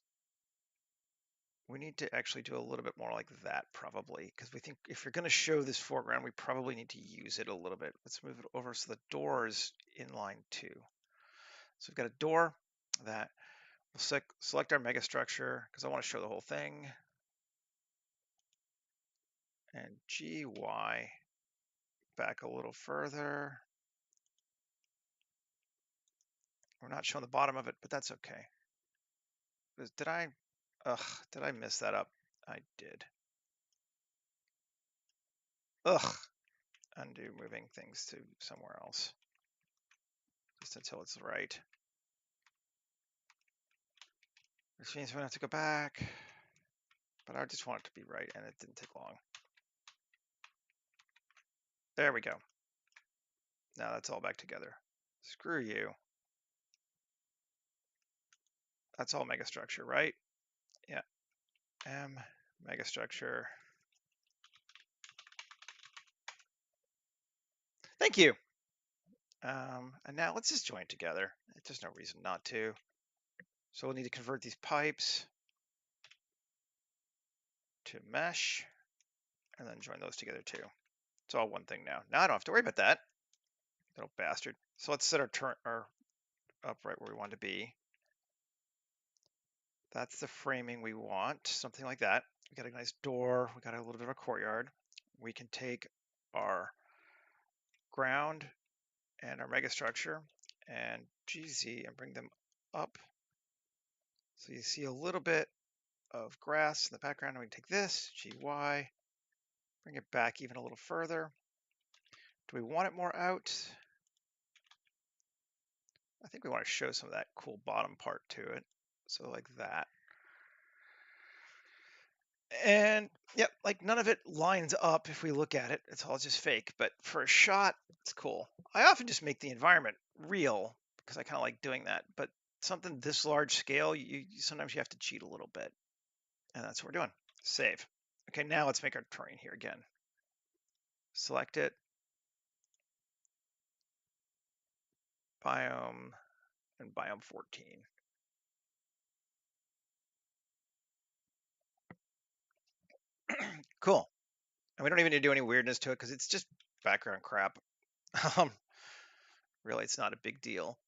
we need to actually do a little bit more like that probably, because we think if you're going to show this foreground, we probably need to use it a little bit. Let's move it over so the door is in line 2. So we've got a door that we'll select our mega structure because I want to show the whole thing. And GY back a little further. We're not showing the bottom of it, but that's okay. Did I miss that up? I did. Ugh. undo moving things to somewhere else, just until it's right. Which means we don't have to go back, but I just want it to be right, and it didn't take long. There we go. Now that's all back together. Screw you. That's all megastructure, right? Yeah. M megastructure. Thank you. And now let's just join together. There's no reason not to. So we'll need to convert these pipes to mesh and then join those together too. It's all one thing now. Now I don't have to worry about that. Little bastard. So let's set our turn up right where we want to be. That's the framing we want, something like that. We got a nice door. We got a little bit of a courtyard. We can take our ground and our megastructure and GZ and bring them up. So you see a little bit of grass in the background. We can take this, GY, bring it back even a little further. Do we want it more out? I think we want to show some of that cool bottom part to it. So like that. And yep, like none of it lines up if we look at it. It's all just fake. But for a shot, it's cool. I often just make the environment real because I kind of like doing that. But something this large scale, sometimes you have to cheat a little bit. And that's what we're doing. Save. Okay, now let's make our terrain here again. Select it. Biome and biome 14. Cool. And we don't even need to do any weirdness to it because it's just background crap. Really, it's not a big deal.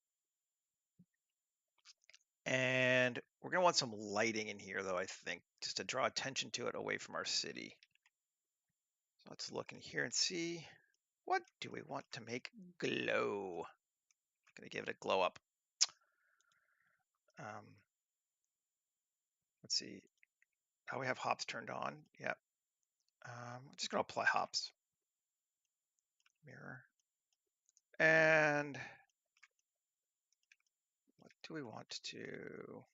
And we're going to want some lighting in here, though, I think, just to draw attention to it away from our city. So let's look in here and see, what do we want to make glow? Going to give it a glow up. Let's see how we have hops turned on. Yep. I'm just going to apply hops. Mirror. And what do we want to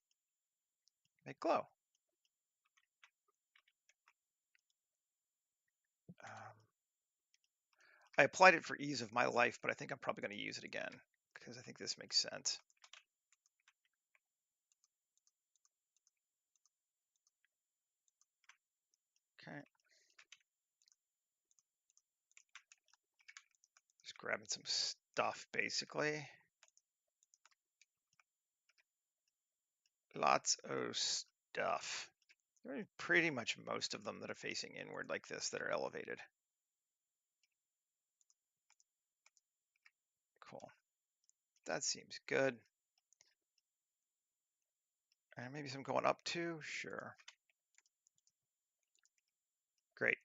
make glow? I applied it for ease of my life, but I think I'm probably going to use it again because I think this makes sense. Okay. Just grabbing some stuff, basically. Lots of stuff. Pretty much most of them that are facing inward like this that are elevated. Cool. That seems good. And maybe some going up too. Sure. Great.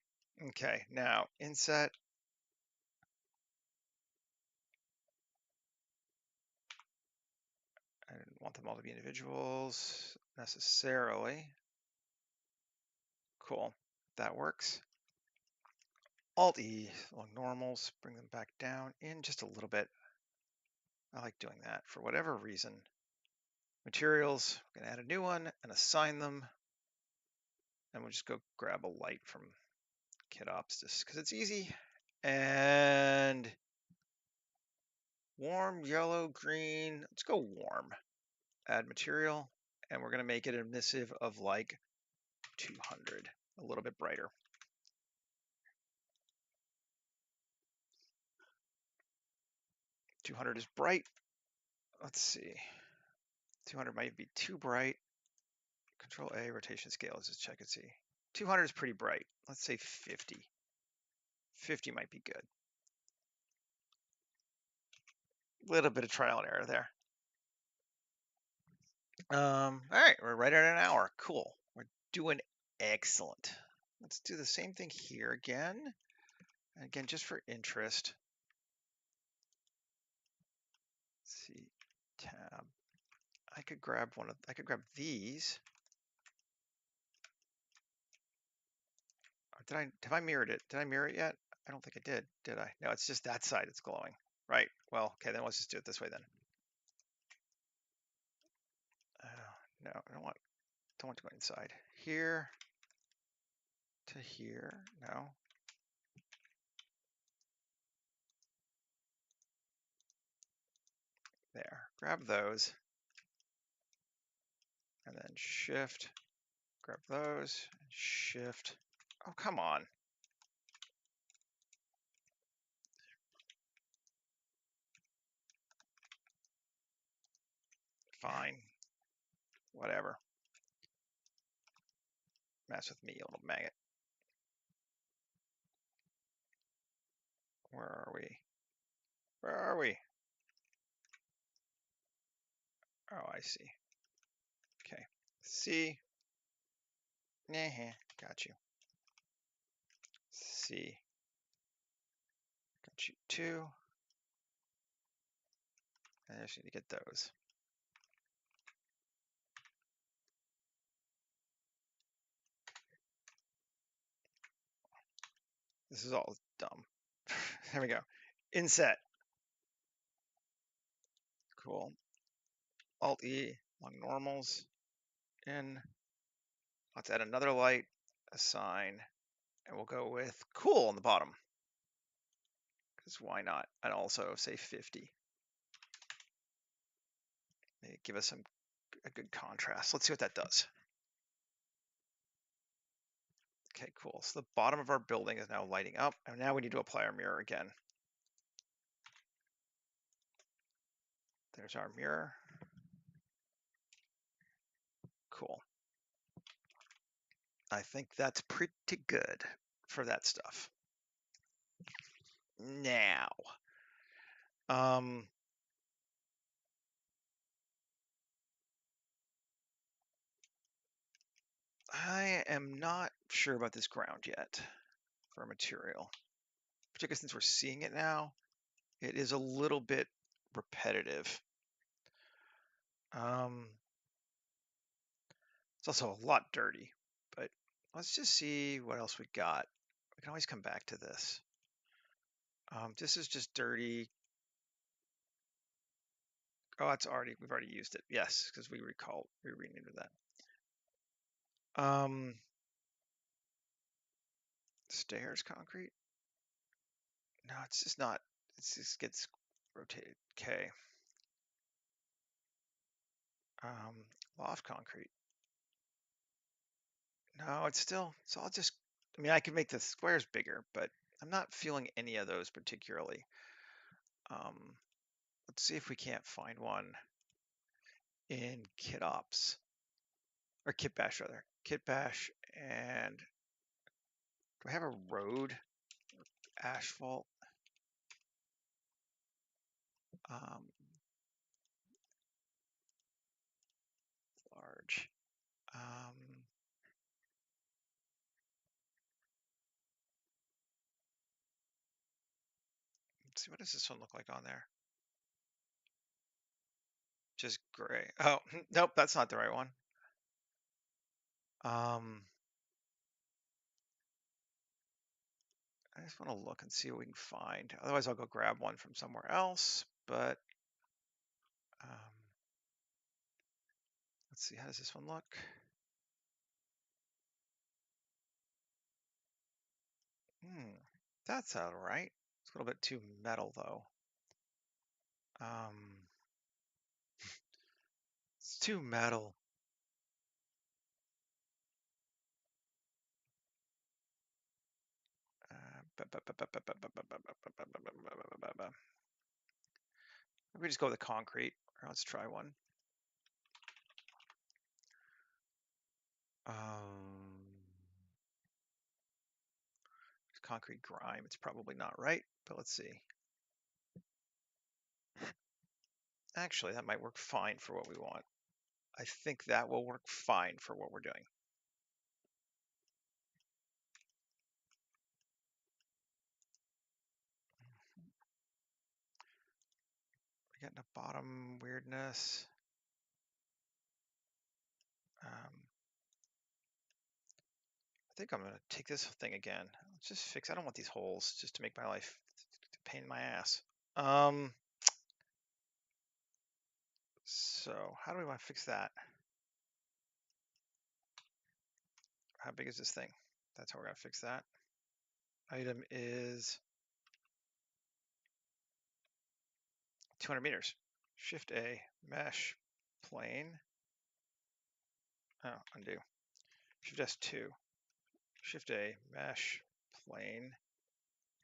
Okay, now inset. I didn't want them all to be individuals necessarily. Cool. That works. Alt-E along normals, bring them back down in just a little bit. I like doing that for whatever reason. Materials, we're going to add a new one and assign them. And we'll just go grab a light from KitOps just because it's easy. And warm, yellow, green. Let's go warm. Add material. And we're going to make it emissive of like 200, a little bit brighter. .200 is bright. Let's see. 200 might be too bright. Control A, rotation scale. Let's just check and see. 200 is pretty bright. Let's say 50. 50 might be good. Little bit of trial and error there. All right, we're right at an hour. Cool. We're doing excellent. Let's do the same thing here again. And again, just for interest. Let's see, tab. I could grab these. Or have I mirrored it? Did I mirror it yet? I don't think I did I? No, it's just that side that's glowing. Right. Well, okay, then let's just do it this way then. No, I don't want to go inside. Here to here. No. There. Grab those. And then shift. Grab those. Shift. Oh, come on. Fine. Whatever. Mess with me, you little maggot. Where are we? Where are we? Oh, I see. Okay. C. Nah, got you. C. Got you two. And I just need to get those. This is all dumb. There we go. Inset. Cool. Alt E along normals. In. Let's add another light. Assign. And we'll go with cool on the bottom. Because why not? And also say 50. Maybe give us a good contrast. Let's see what that does. Okay, cool. So the bottom of our building is now lighting up. And now we need to apply our mirror again. There's our mirror. Cool. I think that's pretty good for that stuff. Now, I am not sure about this ground yet for a material, particularly since we're seeing it now. It is a little bit repetitive. It's also a lot dirty, but let's just see what else we got. We can always come back to this. This is just dirty. Oh, we've already used it. Yes, because we renamed that. Stairs concrete. No, it's just not. It just gets rotated. Okay. Loft concrete. No, it's all just, I mean, I could make the squares bigger, but I'm not feeling any of those particularly. Let's see if we can't find one in KitOps, or KitBash rather. KitBash, and do I have a road? Asphalt? Large. Let's see, what does this one look like on there? Just gray. Oh, nope, that's not the right one. I just want to look and see what we can find. Otherwise, I'll go grab one from somewhere else. But let's see, how does this one look? That's all right. It's a little bit too metal though. It's too metal. We just go with the concrete. Or let's try one. Concrete grime. It's probably not right, but let's see. Actually, that might work fine for what we want. I think that will work fine for what we're doing. We're getting a bottom weirdness. think I'm gonna take this thing again. Let's just fix. I don't want these holes just to make my life a pain in my ass. So how do we want to fix that? How big is this thing? That's how we're gonna fix that. Item is 200 meters. Shift A, mesh, plane. Oh, undo. Shift S2. Shift A, mesh, plane,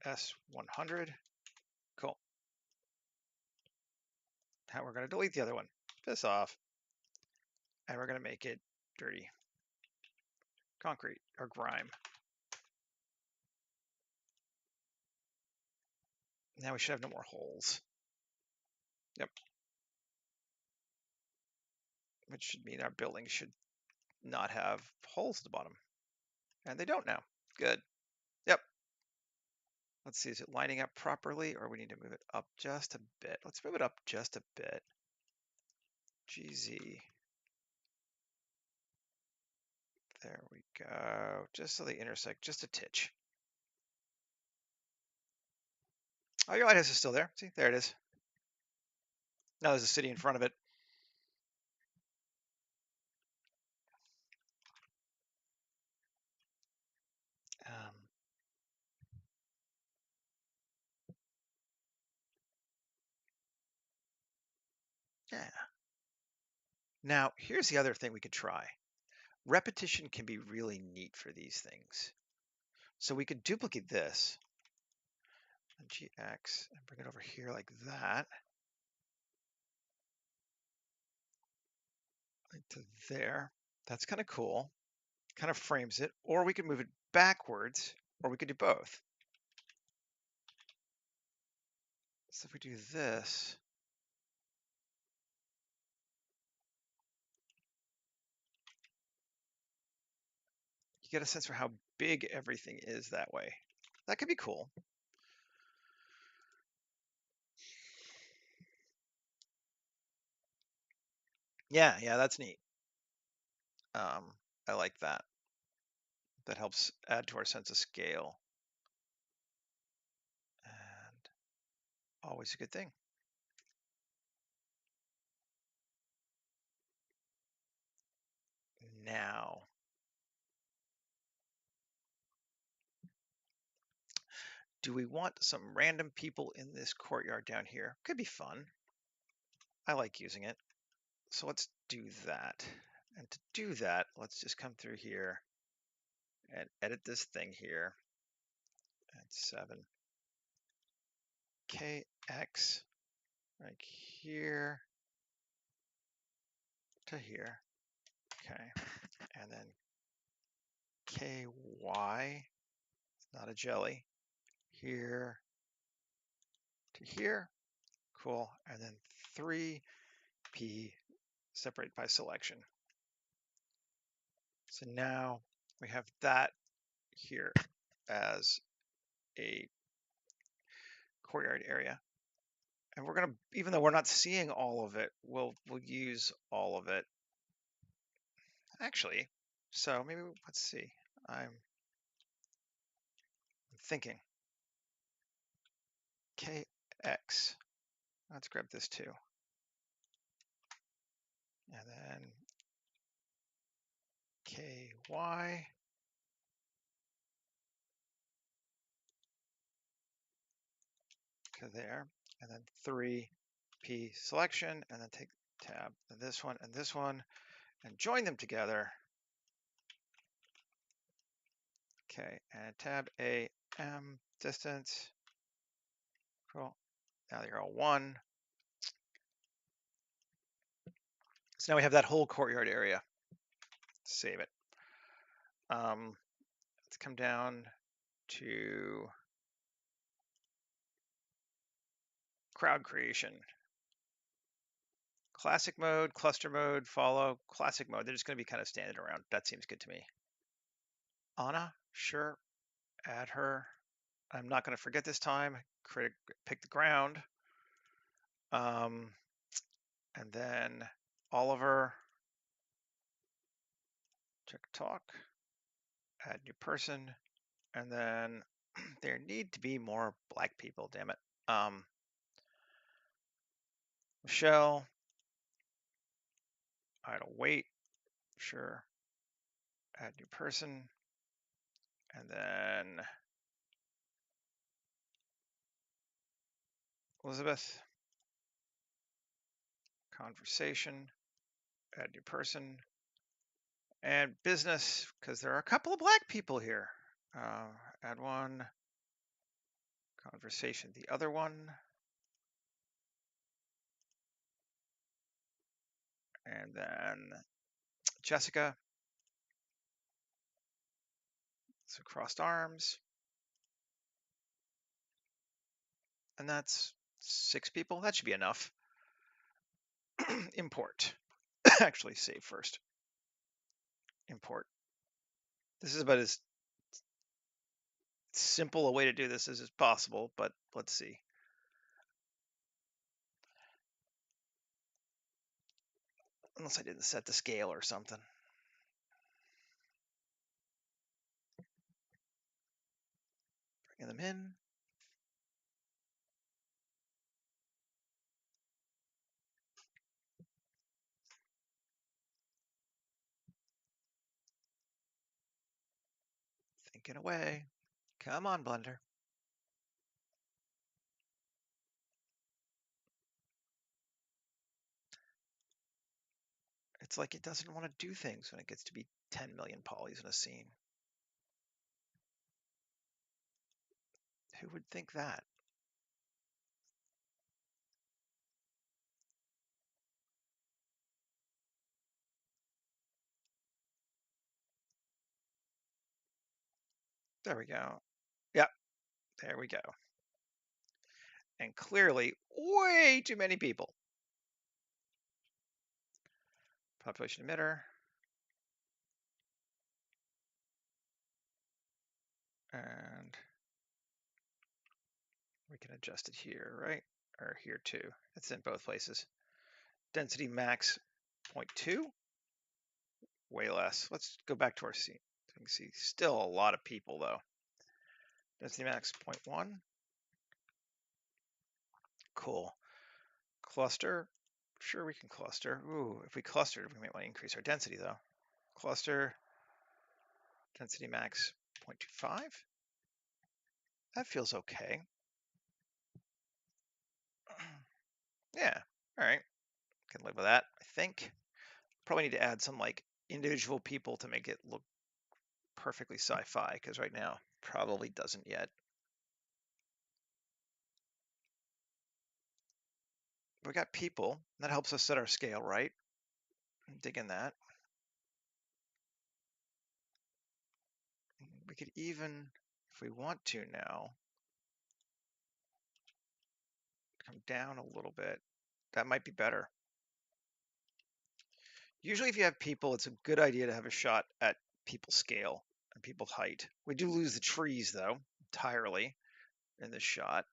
S100. Cool. Now we're going to delete the other one. Piss off. And we're going to make it dirty. Concrete or grime. Now we should have no more holes. Yep. Which should mean our building should not have holes at the bottom. And they don't now. Good. Yep. Let's see, is it lining up properly or we need to move it up just a bit? Let's move it up just a bit. GZ. There we go. Just so they intersect just a titch. Oh, your lighthouse is still there. See, there it is. Now there's a city in front of it. Yeah. Now, here's the other thing we could try. Repetition can be really neat for these things. So we could duplicate this and GX and bring it over here like that. Like to there. That's kind of cool. Kind of frames it. Or we could move it backwards, or we could do both. So if we do this, you get a sense for how big everything is that way. That could be cool. Yeah, that's neat. I like that. That helps add to our sense of scale. And always a good thing. Now, do we want some random people in this courtyard down here? Could be fun. I like using it. So let's do that. And to do that, let's just come through here and edit this thing here at 7. KX right here to here. Okay. And then KY, it's not a jelly, here to here. Cool. And then 3P separate by selection. So now we have that here as a courtyard area. And we're gonna, even though we're not seeing all of it, we'll use all of it. Actually, so maybe let's see. I'm thinking KX. Let's grab this too. And then KY. To there. And then 3P selection. And then take tab and this one and join them together. Okay, and tab AM distance. Cool. Now they're all 1. So now we have that whole courtyard area. Save it. Let's come down to crowd creation. Classic mode, cluster mode, follow, classic mode. They're just going to be kind of standing around. That seems good to me. Anna, sure. Add her. I'm not going to forget this time. Pick the ground. And then Oliver. Check talk. add new person, and then there need to be more black people, damn it. Michelle, idle wait, sure. Add new person, and then Elizabeth, conversation, add new person, and business, because there are a couple of black people here. Add one, conversation, the other one, and then Jessica. So crossed arms, and that's 6 people. That should be enough. Import. Actually, save first. Import. This is about as simple a way to do this as is possible, but let's see. Unless I didn't set the scale or something. Bringing them in. Thinking away. Come on, Blender. It's like it doesn't want to do things when it gets to be 10 million polys in a scene. Who would think that? There we go. Yep, there we go. And clearly, way too many people. Population emitter. And we can adjust it here, right? Or here too. It's in both places. Density max 0.2. Way less. Let's go back to our scene. So you can see still a lot of people though. Density max 0.1. Cool. Cluster. Sure, we can cluster. Ooh, if we clustered, we might want to increase our density though. Cluster. Density max 0.25. That feels okay. Yeah, all right. Can live with that, I think. Probably need to add some like individual people to make it look perfectly sci-fi, because right now probably doesn't yet. We got people. That helps us set our scale, right? Dig in that. We could even, if we want to now, come down a little bit. That might be better. Usually if you have people, it's a good idea to have a shot at people's scale and people's height. We do lose the trees though, entirely in this shot.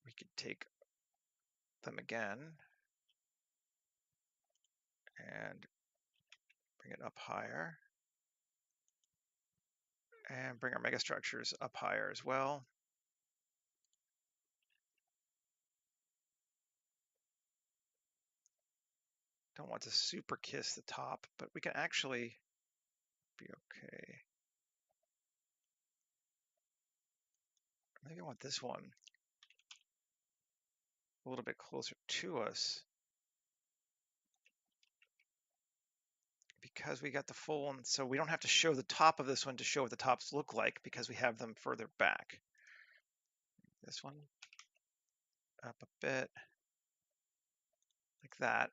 We could take them again and bring it up higher. And bring our megastructures up higher as well. Don't want to super kiss the top, but we can actually be okay. Maybe I want this one a little bit closer to us, because we got the full one, so we don't have to show the top of this one to show what the tops look like, because we have them further back. This one up a bit, like that.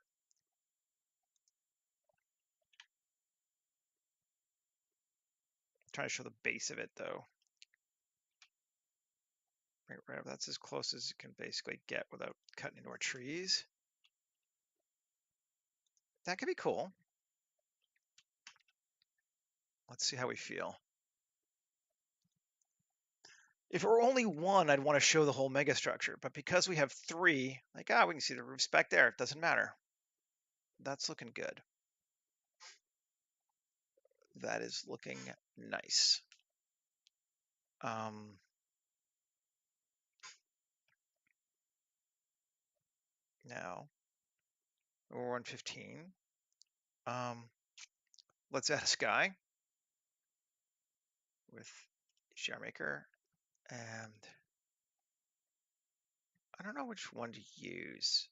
I'm trying to show the base of it though. Right, that's as close as it can basically get without cutting into our trees. That could be cool. Let's see how we feel. If it were only one, I'd want to show the whole megastructure, but because we have 3, like, we can see the roofs back there. It doesn't matter. That's looking good. That is looking nice. Now we're 115. Let's add a sky with HDR Maker, and I don't know which one to use.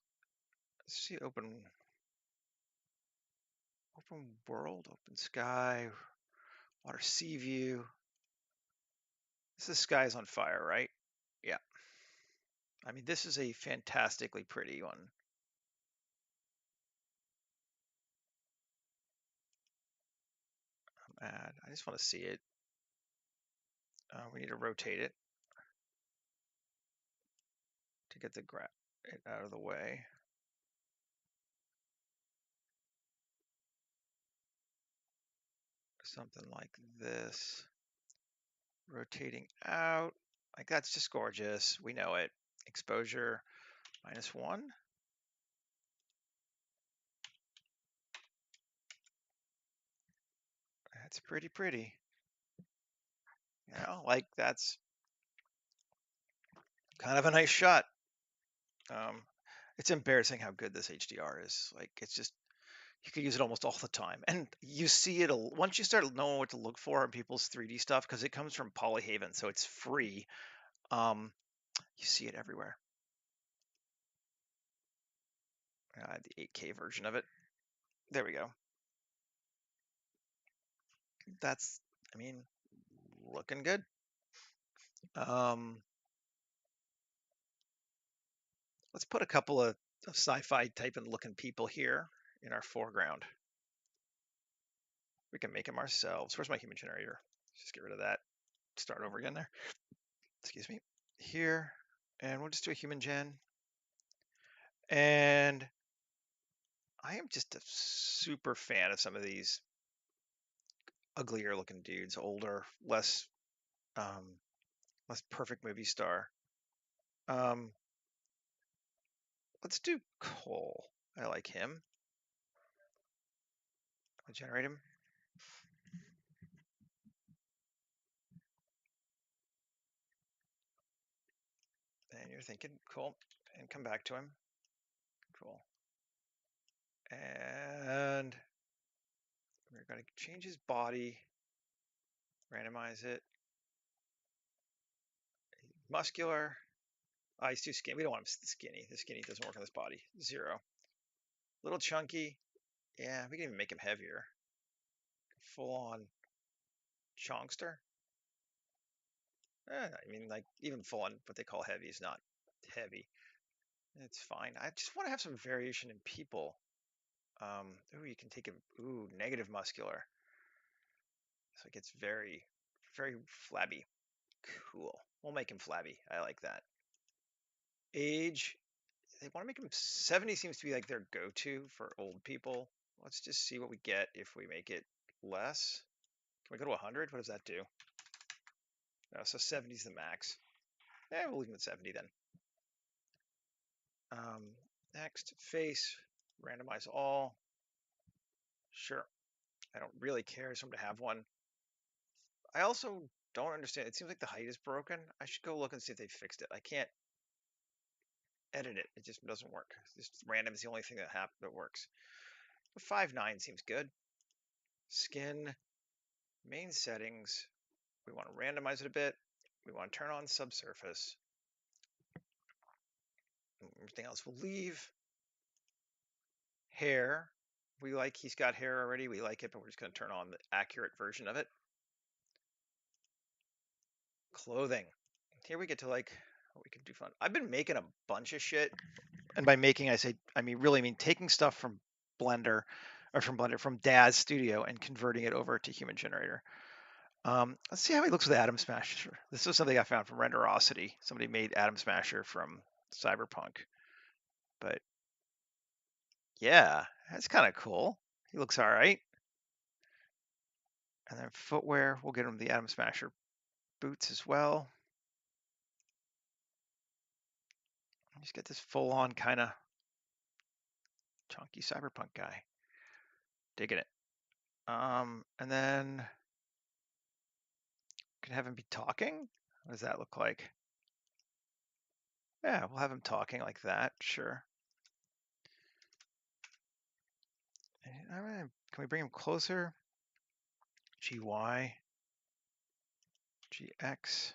Let's see, open world, open sky, water sea view. This sky is on fire, right? Yeah. I mean, this is a fantastically pretty one. Add. I just want to see it. We need to rotate it to get it out of the way. Something like this. Rotating out. Like, that's just gorgeous. We know it. Exposure -1. That's pretty. You know, like, that's kind of a nice shot. It's embarrassing how good this HDR is. Like, it's just, you could use it almost all the time. And you see it, once you start knowing what to look for in people's 3D stuff, because it comes from Polyhaven, so it's free, you see it everywhere. The 8K version of it. There we go. That's, I mean, looking good. Let's put a couple of sci-fi type and looking people here in our foreground. We can make them ourselves. Where's my human generator? Just get rid of that. Start over again there. Excuse me. Here, and we'll just do a human gen. And I am just a super fan of some of these uglier looking dudes, older, less perfect movie star. Let's do Cole. I like him. I'll generate him. And you're thinking, cool. And come back to him. Cool. And we're going to change his body, randomize it. Muscular. He's too skinny. We don't want him skinny. The skinny doesn't work on this body. 0. Little chunky. Yeah, we can even make him heavier. Full on chonkster. I mean, like, even full on what they call heavy is not heavy. It's fine. I just want to have some variation in people. You can take a negative muscular. So it gets very, very flabby. Cool. We'll make him flabby. I like that. Age, they want to make him 70 seems to be like their go-to for old people. Let's just see what we get if we make it less. Can we go to 100? What does that do? No, so 70 is the max. We'll leave him at 70 then. Next, face, randomize all. Sure. I don't really care. I just want to have one. I also don't understand. It seems like the height is broken. I should go look and see if they fixed it. I can't edit it. It just doesn't work. Just random is the only thing that works. But 5.9 seems good. Skin, main settings. We want to randomize it a bit. We want to turn on subsurface. Everything else we'll leave. Hair. He's got hair already. We like it, but we're just going to turn on the accurate version of it. Clothing. Here we get to like what we can do fun. I've been making a bunch of shit. And by making, I mean taking stuff from Blender from Daz Studio and converting it over to Human Generator. Let's see how he looks with Atom Smasher. This is something I found from Renderosity. Somebody made Atom Smasher from Cyberpunk. But yeah, that's kind of cool. He looks all right. And then footwear, we'll get him the Atom Smasher boots as well. Just get this full on kind of Chunky cyberpunk guy. Digging it. And then can have him be talking. What does that look like? Yeah, we'll have him talking like that. Sure. Can we bring him closer? GY, GX.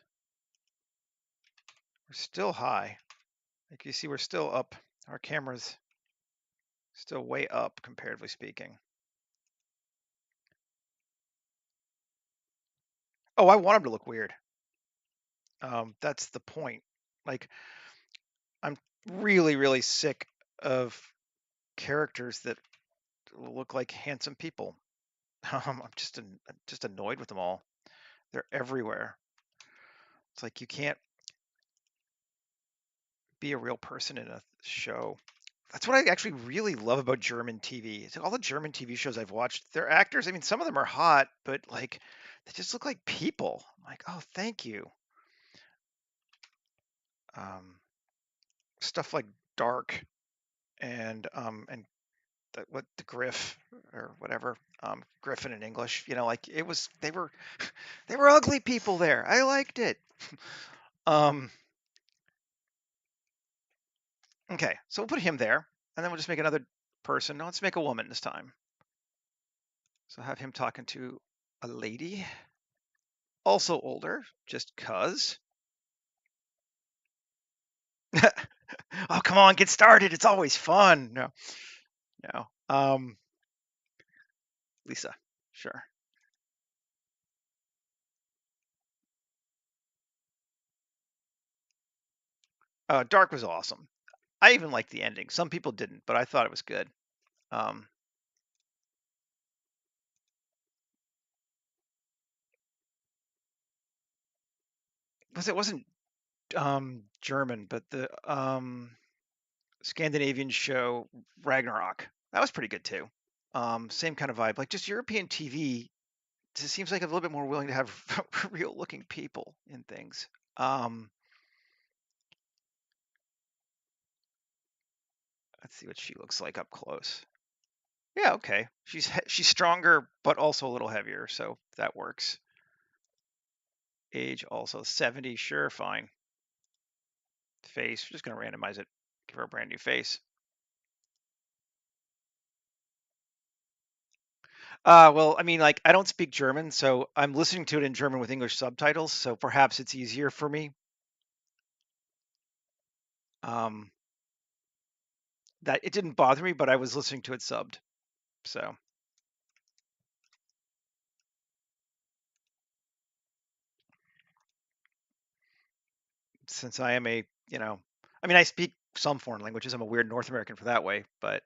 We're still high. Like you see, we're still up. Our camera's still way up, comparatively speaking. Oh, I want him to look weird. That's the point. Like, I'm really, really sick of characters that look like handsome people. I'm just annoyed with them all. They're everywhere. It's like you can't be a real person in a show. That's what I actually really love about German TV. It's like all the German TV shows I've watched, their actors, I mean, some of them are hot, but like they just look like people. I'm like, oh, thank you. Um, Stuff like Dark and what the Griff or whatever, Griffin in English, like they were ugly people there. I liked it. Um, okay, so we'll put him there, and then we'll just make another person. No, let's make a woman this time. So have him talking to a lady, also older, just cuz. Oh, come on, get started. It's always fun. No, no. Lisa, sure. Dark was awesome. I even liked the ending. Some people didn't, but I thought it was good. Um, because it wasn't German, but the Scandinavian show Ragnarok. That was pretty good too. Same kind of vibe. Like just European TV just seems like a little bit more willing to have real looking people in things. Um, let's see what she looks like up close. Yeah, okay. She's stronger, but also a little heavier, so that works. Age also 70, sure, fine. Face, we're just gonna randomize it. Give her a brand new face. Well, I mean, like, I don't speak German, so I'm listening to it in German with English subtitles, so perhaps it's easier for me. Um, that it didn't bother me, but I was listening to it subbed. So since I am I mean, I speak some foreign languages. I'm a weird North American for that way, but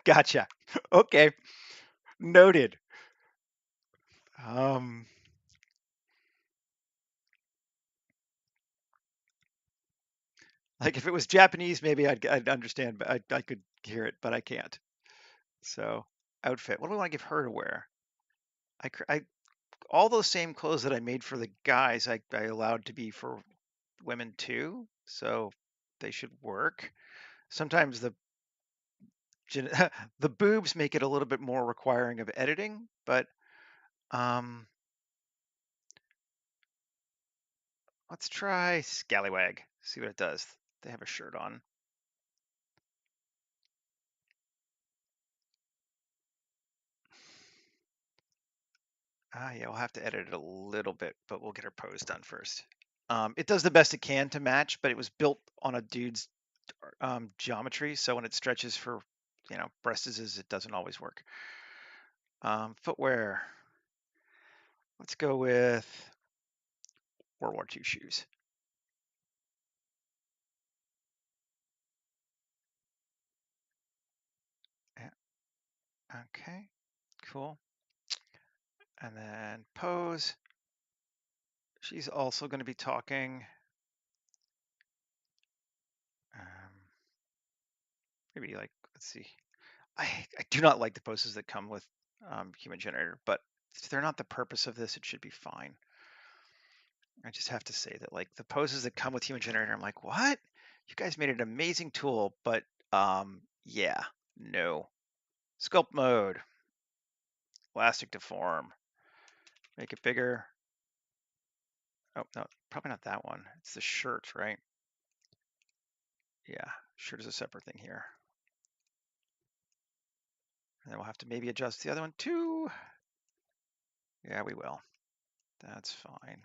gotcha. Okay, noted. Um, like if it was Japanese, maybe I'd understand, but I could hear it, but I can't. So outfit. What do we want to give her to wear? I all those same clothes that I made for the guys, I allowed to be for women too, so they should work. Sometimes the boobs make it a little bit more requiring of editing, but um, let's try Scallywag. See what it does. They have a shirt on. Yeah, we'll have to edit it a little bit, but we'll get her pose done first. It does the best it can to match, but it was built on a dude's geometry, so when it stretches for breasts, it doesn't always work. Footwear. Let's go with World War II shoes. Yeah. Okay, cool. And then pose. She's also going to be talking. Um, maybe like, let's see. I do not like the poses that come with human generator, but if they're not the purpose of this, it should be fine. I just have to say that like the poses that come with human generator, I'm like, what? You guys made an amazing tool, but yeah, no. Sculpt mode, elastic deform, make it bigger. Oh, no, probably not that one. It's the shirt, right? Yeah, shirt is a separate thing here. And then we'll have to maybe adjust the other one too. Yeah, we will. That's fine.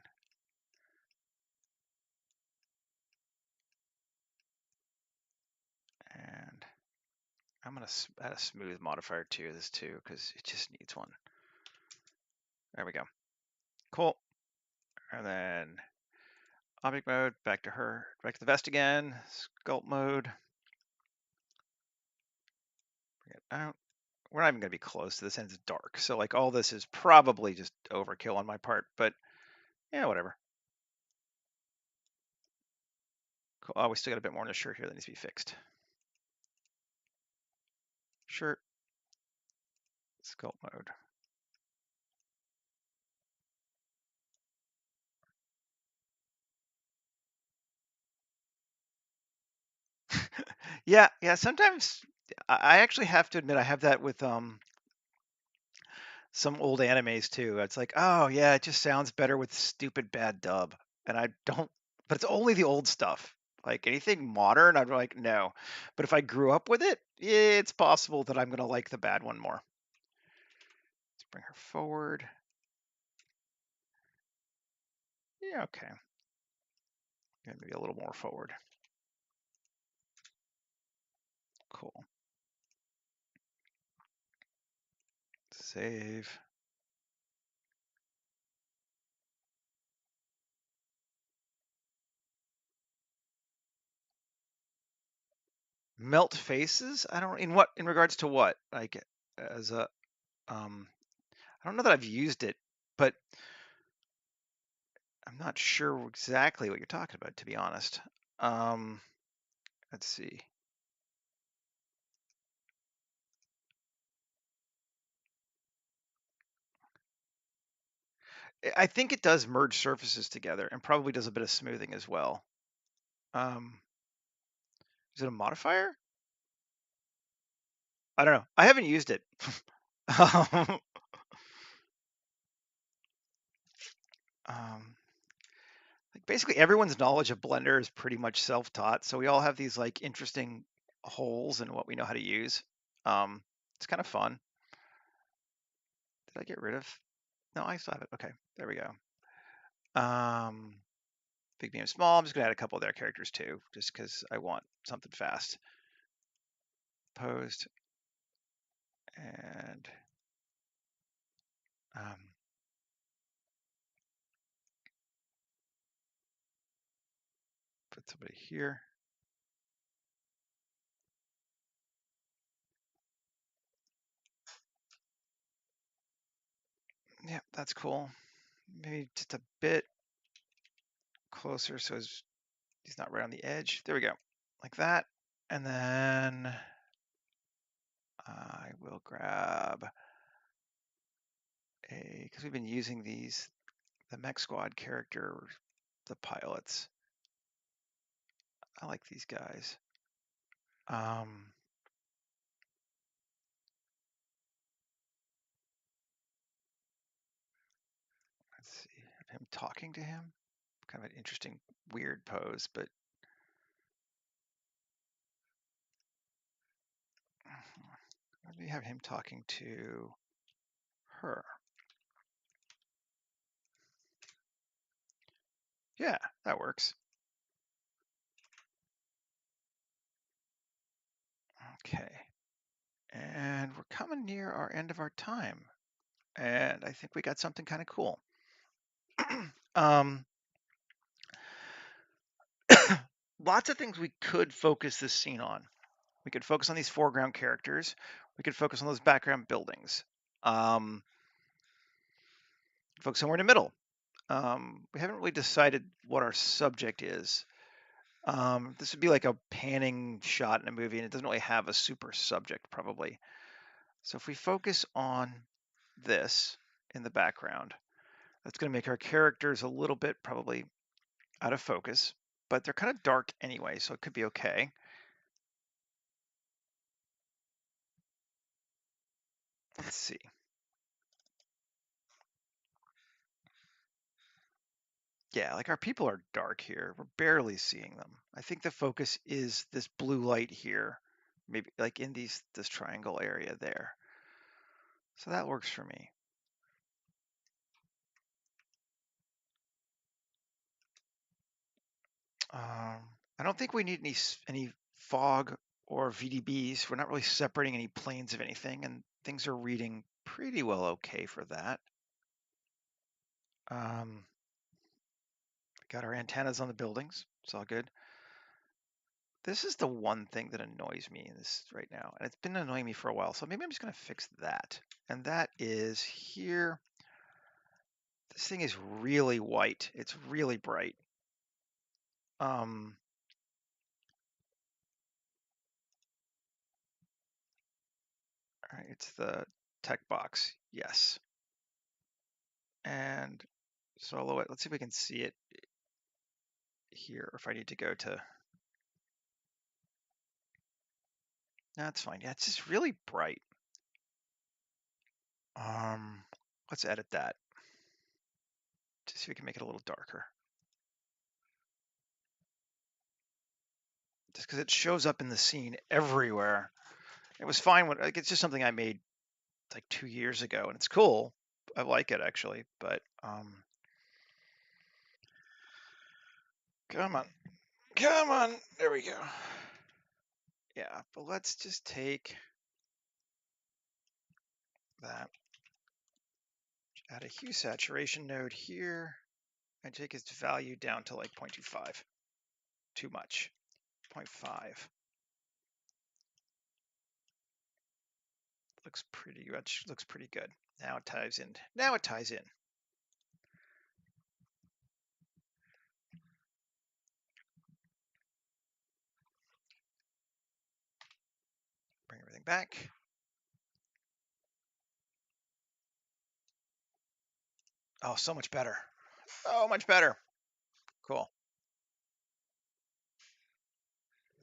And I'm going to add a smooth modifier to this too, because it just needs one. There we go. Cool. And then object mode, back to her, back to the vest again, sculpt mode. Bring it out. We're not even going to be close to this, and it's dark. So like all this is probably just overkill on my part, but yeah, whatever. Cool. Oh, we still got a bit more in the shirt here that needs to be fixed. Shirt, sculpt mode. Yeah, sometimes I actually have to admit I have that with some old animes too. It's like, oh yeah, it just sounds better with stupid bad dub. And I don't, but it's only the old stuff. Like anything modern, I'm like, no. But if I grew up with it, it's possible that I'm gonna like the bad one more. Let's bring her forward. Yeah, okay. Maybe a little more forward. Cool. Save. Melt faces? I don't, in regards to what? Like as a, I don't know that I've used it, but I'm not sure exactly what you're talking about, to be honest. Let's see. I think it does merge surfaces together and probably does a bit of smoothing as well. Um, is it a modifier? I don't know. I haven't used it. um, like basically everyone's knowledge of Blender is pretty much self-taught, so we all have these like interesting holes in what we know how to use. It's kind of fun. Did I get rid of? No, I still have it. Okay, there we go. Big, medium, small. I'm just gonna add a couple of their characters too, just because I want something fast. Posed and put somebody here. Yeah, that's cool. Maybe just a bit closer so he's not right on the edge. There we go, like that. And then I will grab because we've been using the Mech Squad character, the pilots. I like these guys. Let's see, him talking to him. Kind of an interesting, weird pose, but let me have him talking to her. Yeah, that works. Okay. And we're coming near our end of our time. And I think we got something kind of cool. Lots of things we could focus this scene on. We could focus on these foreground characters. We could focus on those background buildings. Focus somewhere in the middle. We haven't really decided what our subject is. This would be like a panning shot in a movie, and it doesn't really have a super subject, probably. So if we focus on this in the background, that's going to make our characters a little bit probably out of focus. but they're kind of dark anyway, so it could be okay. Let's see. Yeah, like our people are dark here. We're barely seeing them. I think the focus is this blue light here, maybe like in this triangle area there. So that works for me. I don't think we need any fog or VDBs. We're not really separating any planes of anything, and things are reading pretty well okay for that. Got our antennas on the buildings. It's all good. This is the one thing that annoys me in this right now, and it's been annoying me for a while. So maybe I'm just going to fix that. And that is here. This thing is really white. It's really bright. All right, it's the tech box. Yes. And solo it. Let's see if we can see it here, or if I need to go to. That's fine. Yeah, it's just really bright. Let's edit that. Just see if we can make it a little darker. Just because it shows up in the scene everywhere. It was fine when, like, it's just something I made like 2 years ago, and it's cool. I like it actually, but come on, come on. There we go. Yeah, but let's just take that, add a hue saturation node here, and take its value down to like 0.25. Too much. 0.5. Looks pretty much, looks pretty good. Now it ties in. Now it ties in. Bring everything back. Oh, so much better. Oh, much better. Cool.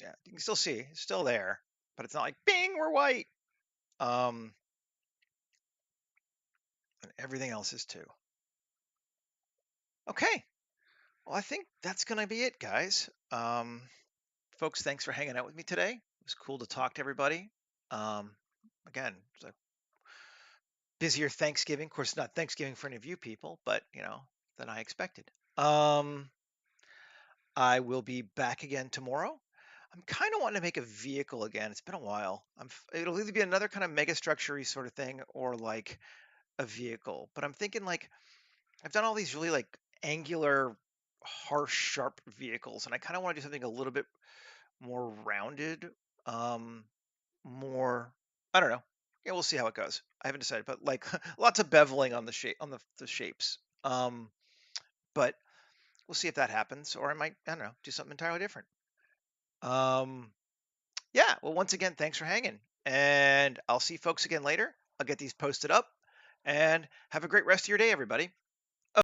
Yeah, you can still see it's still there, but it's not like bing, we're white. And everything else is too. Okay. Well, I think that's gonna be it, guys. Folks, thanks for hanging out with me today. It was cool to talk to everybody. Again, it's a busier Thanksgiving. Of course, not Thanksgiving for any of you people, but than I expected. I will be back again tomorrow. I'm kind of wanting to make a vehicle again. It's been a while. It'll either be another kind of megastructure-y sort of thing or like a vehicle. But I'm thinking like I've done all these really like angular, harsh, sharp vehicles, and I kind of want to do something a little bit more rounded, um, more. I don't know. Yeah, we'll see how it goes. I haven't decided, but like lots of beveling on the shape on the shapes. But we'll see if that happens, or I don't know, do something entirely different. Um, yeah. Well, once again, thanks for hanging, and I'll see folks again later. I'll get these posted up, and have a great rest of your day, everybody.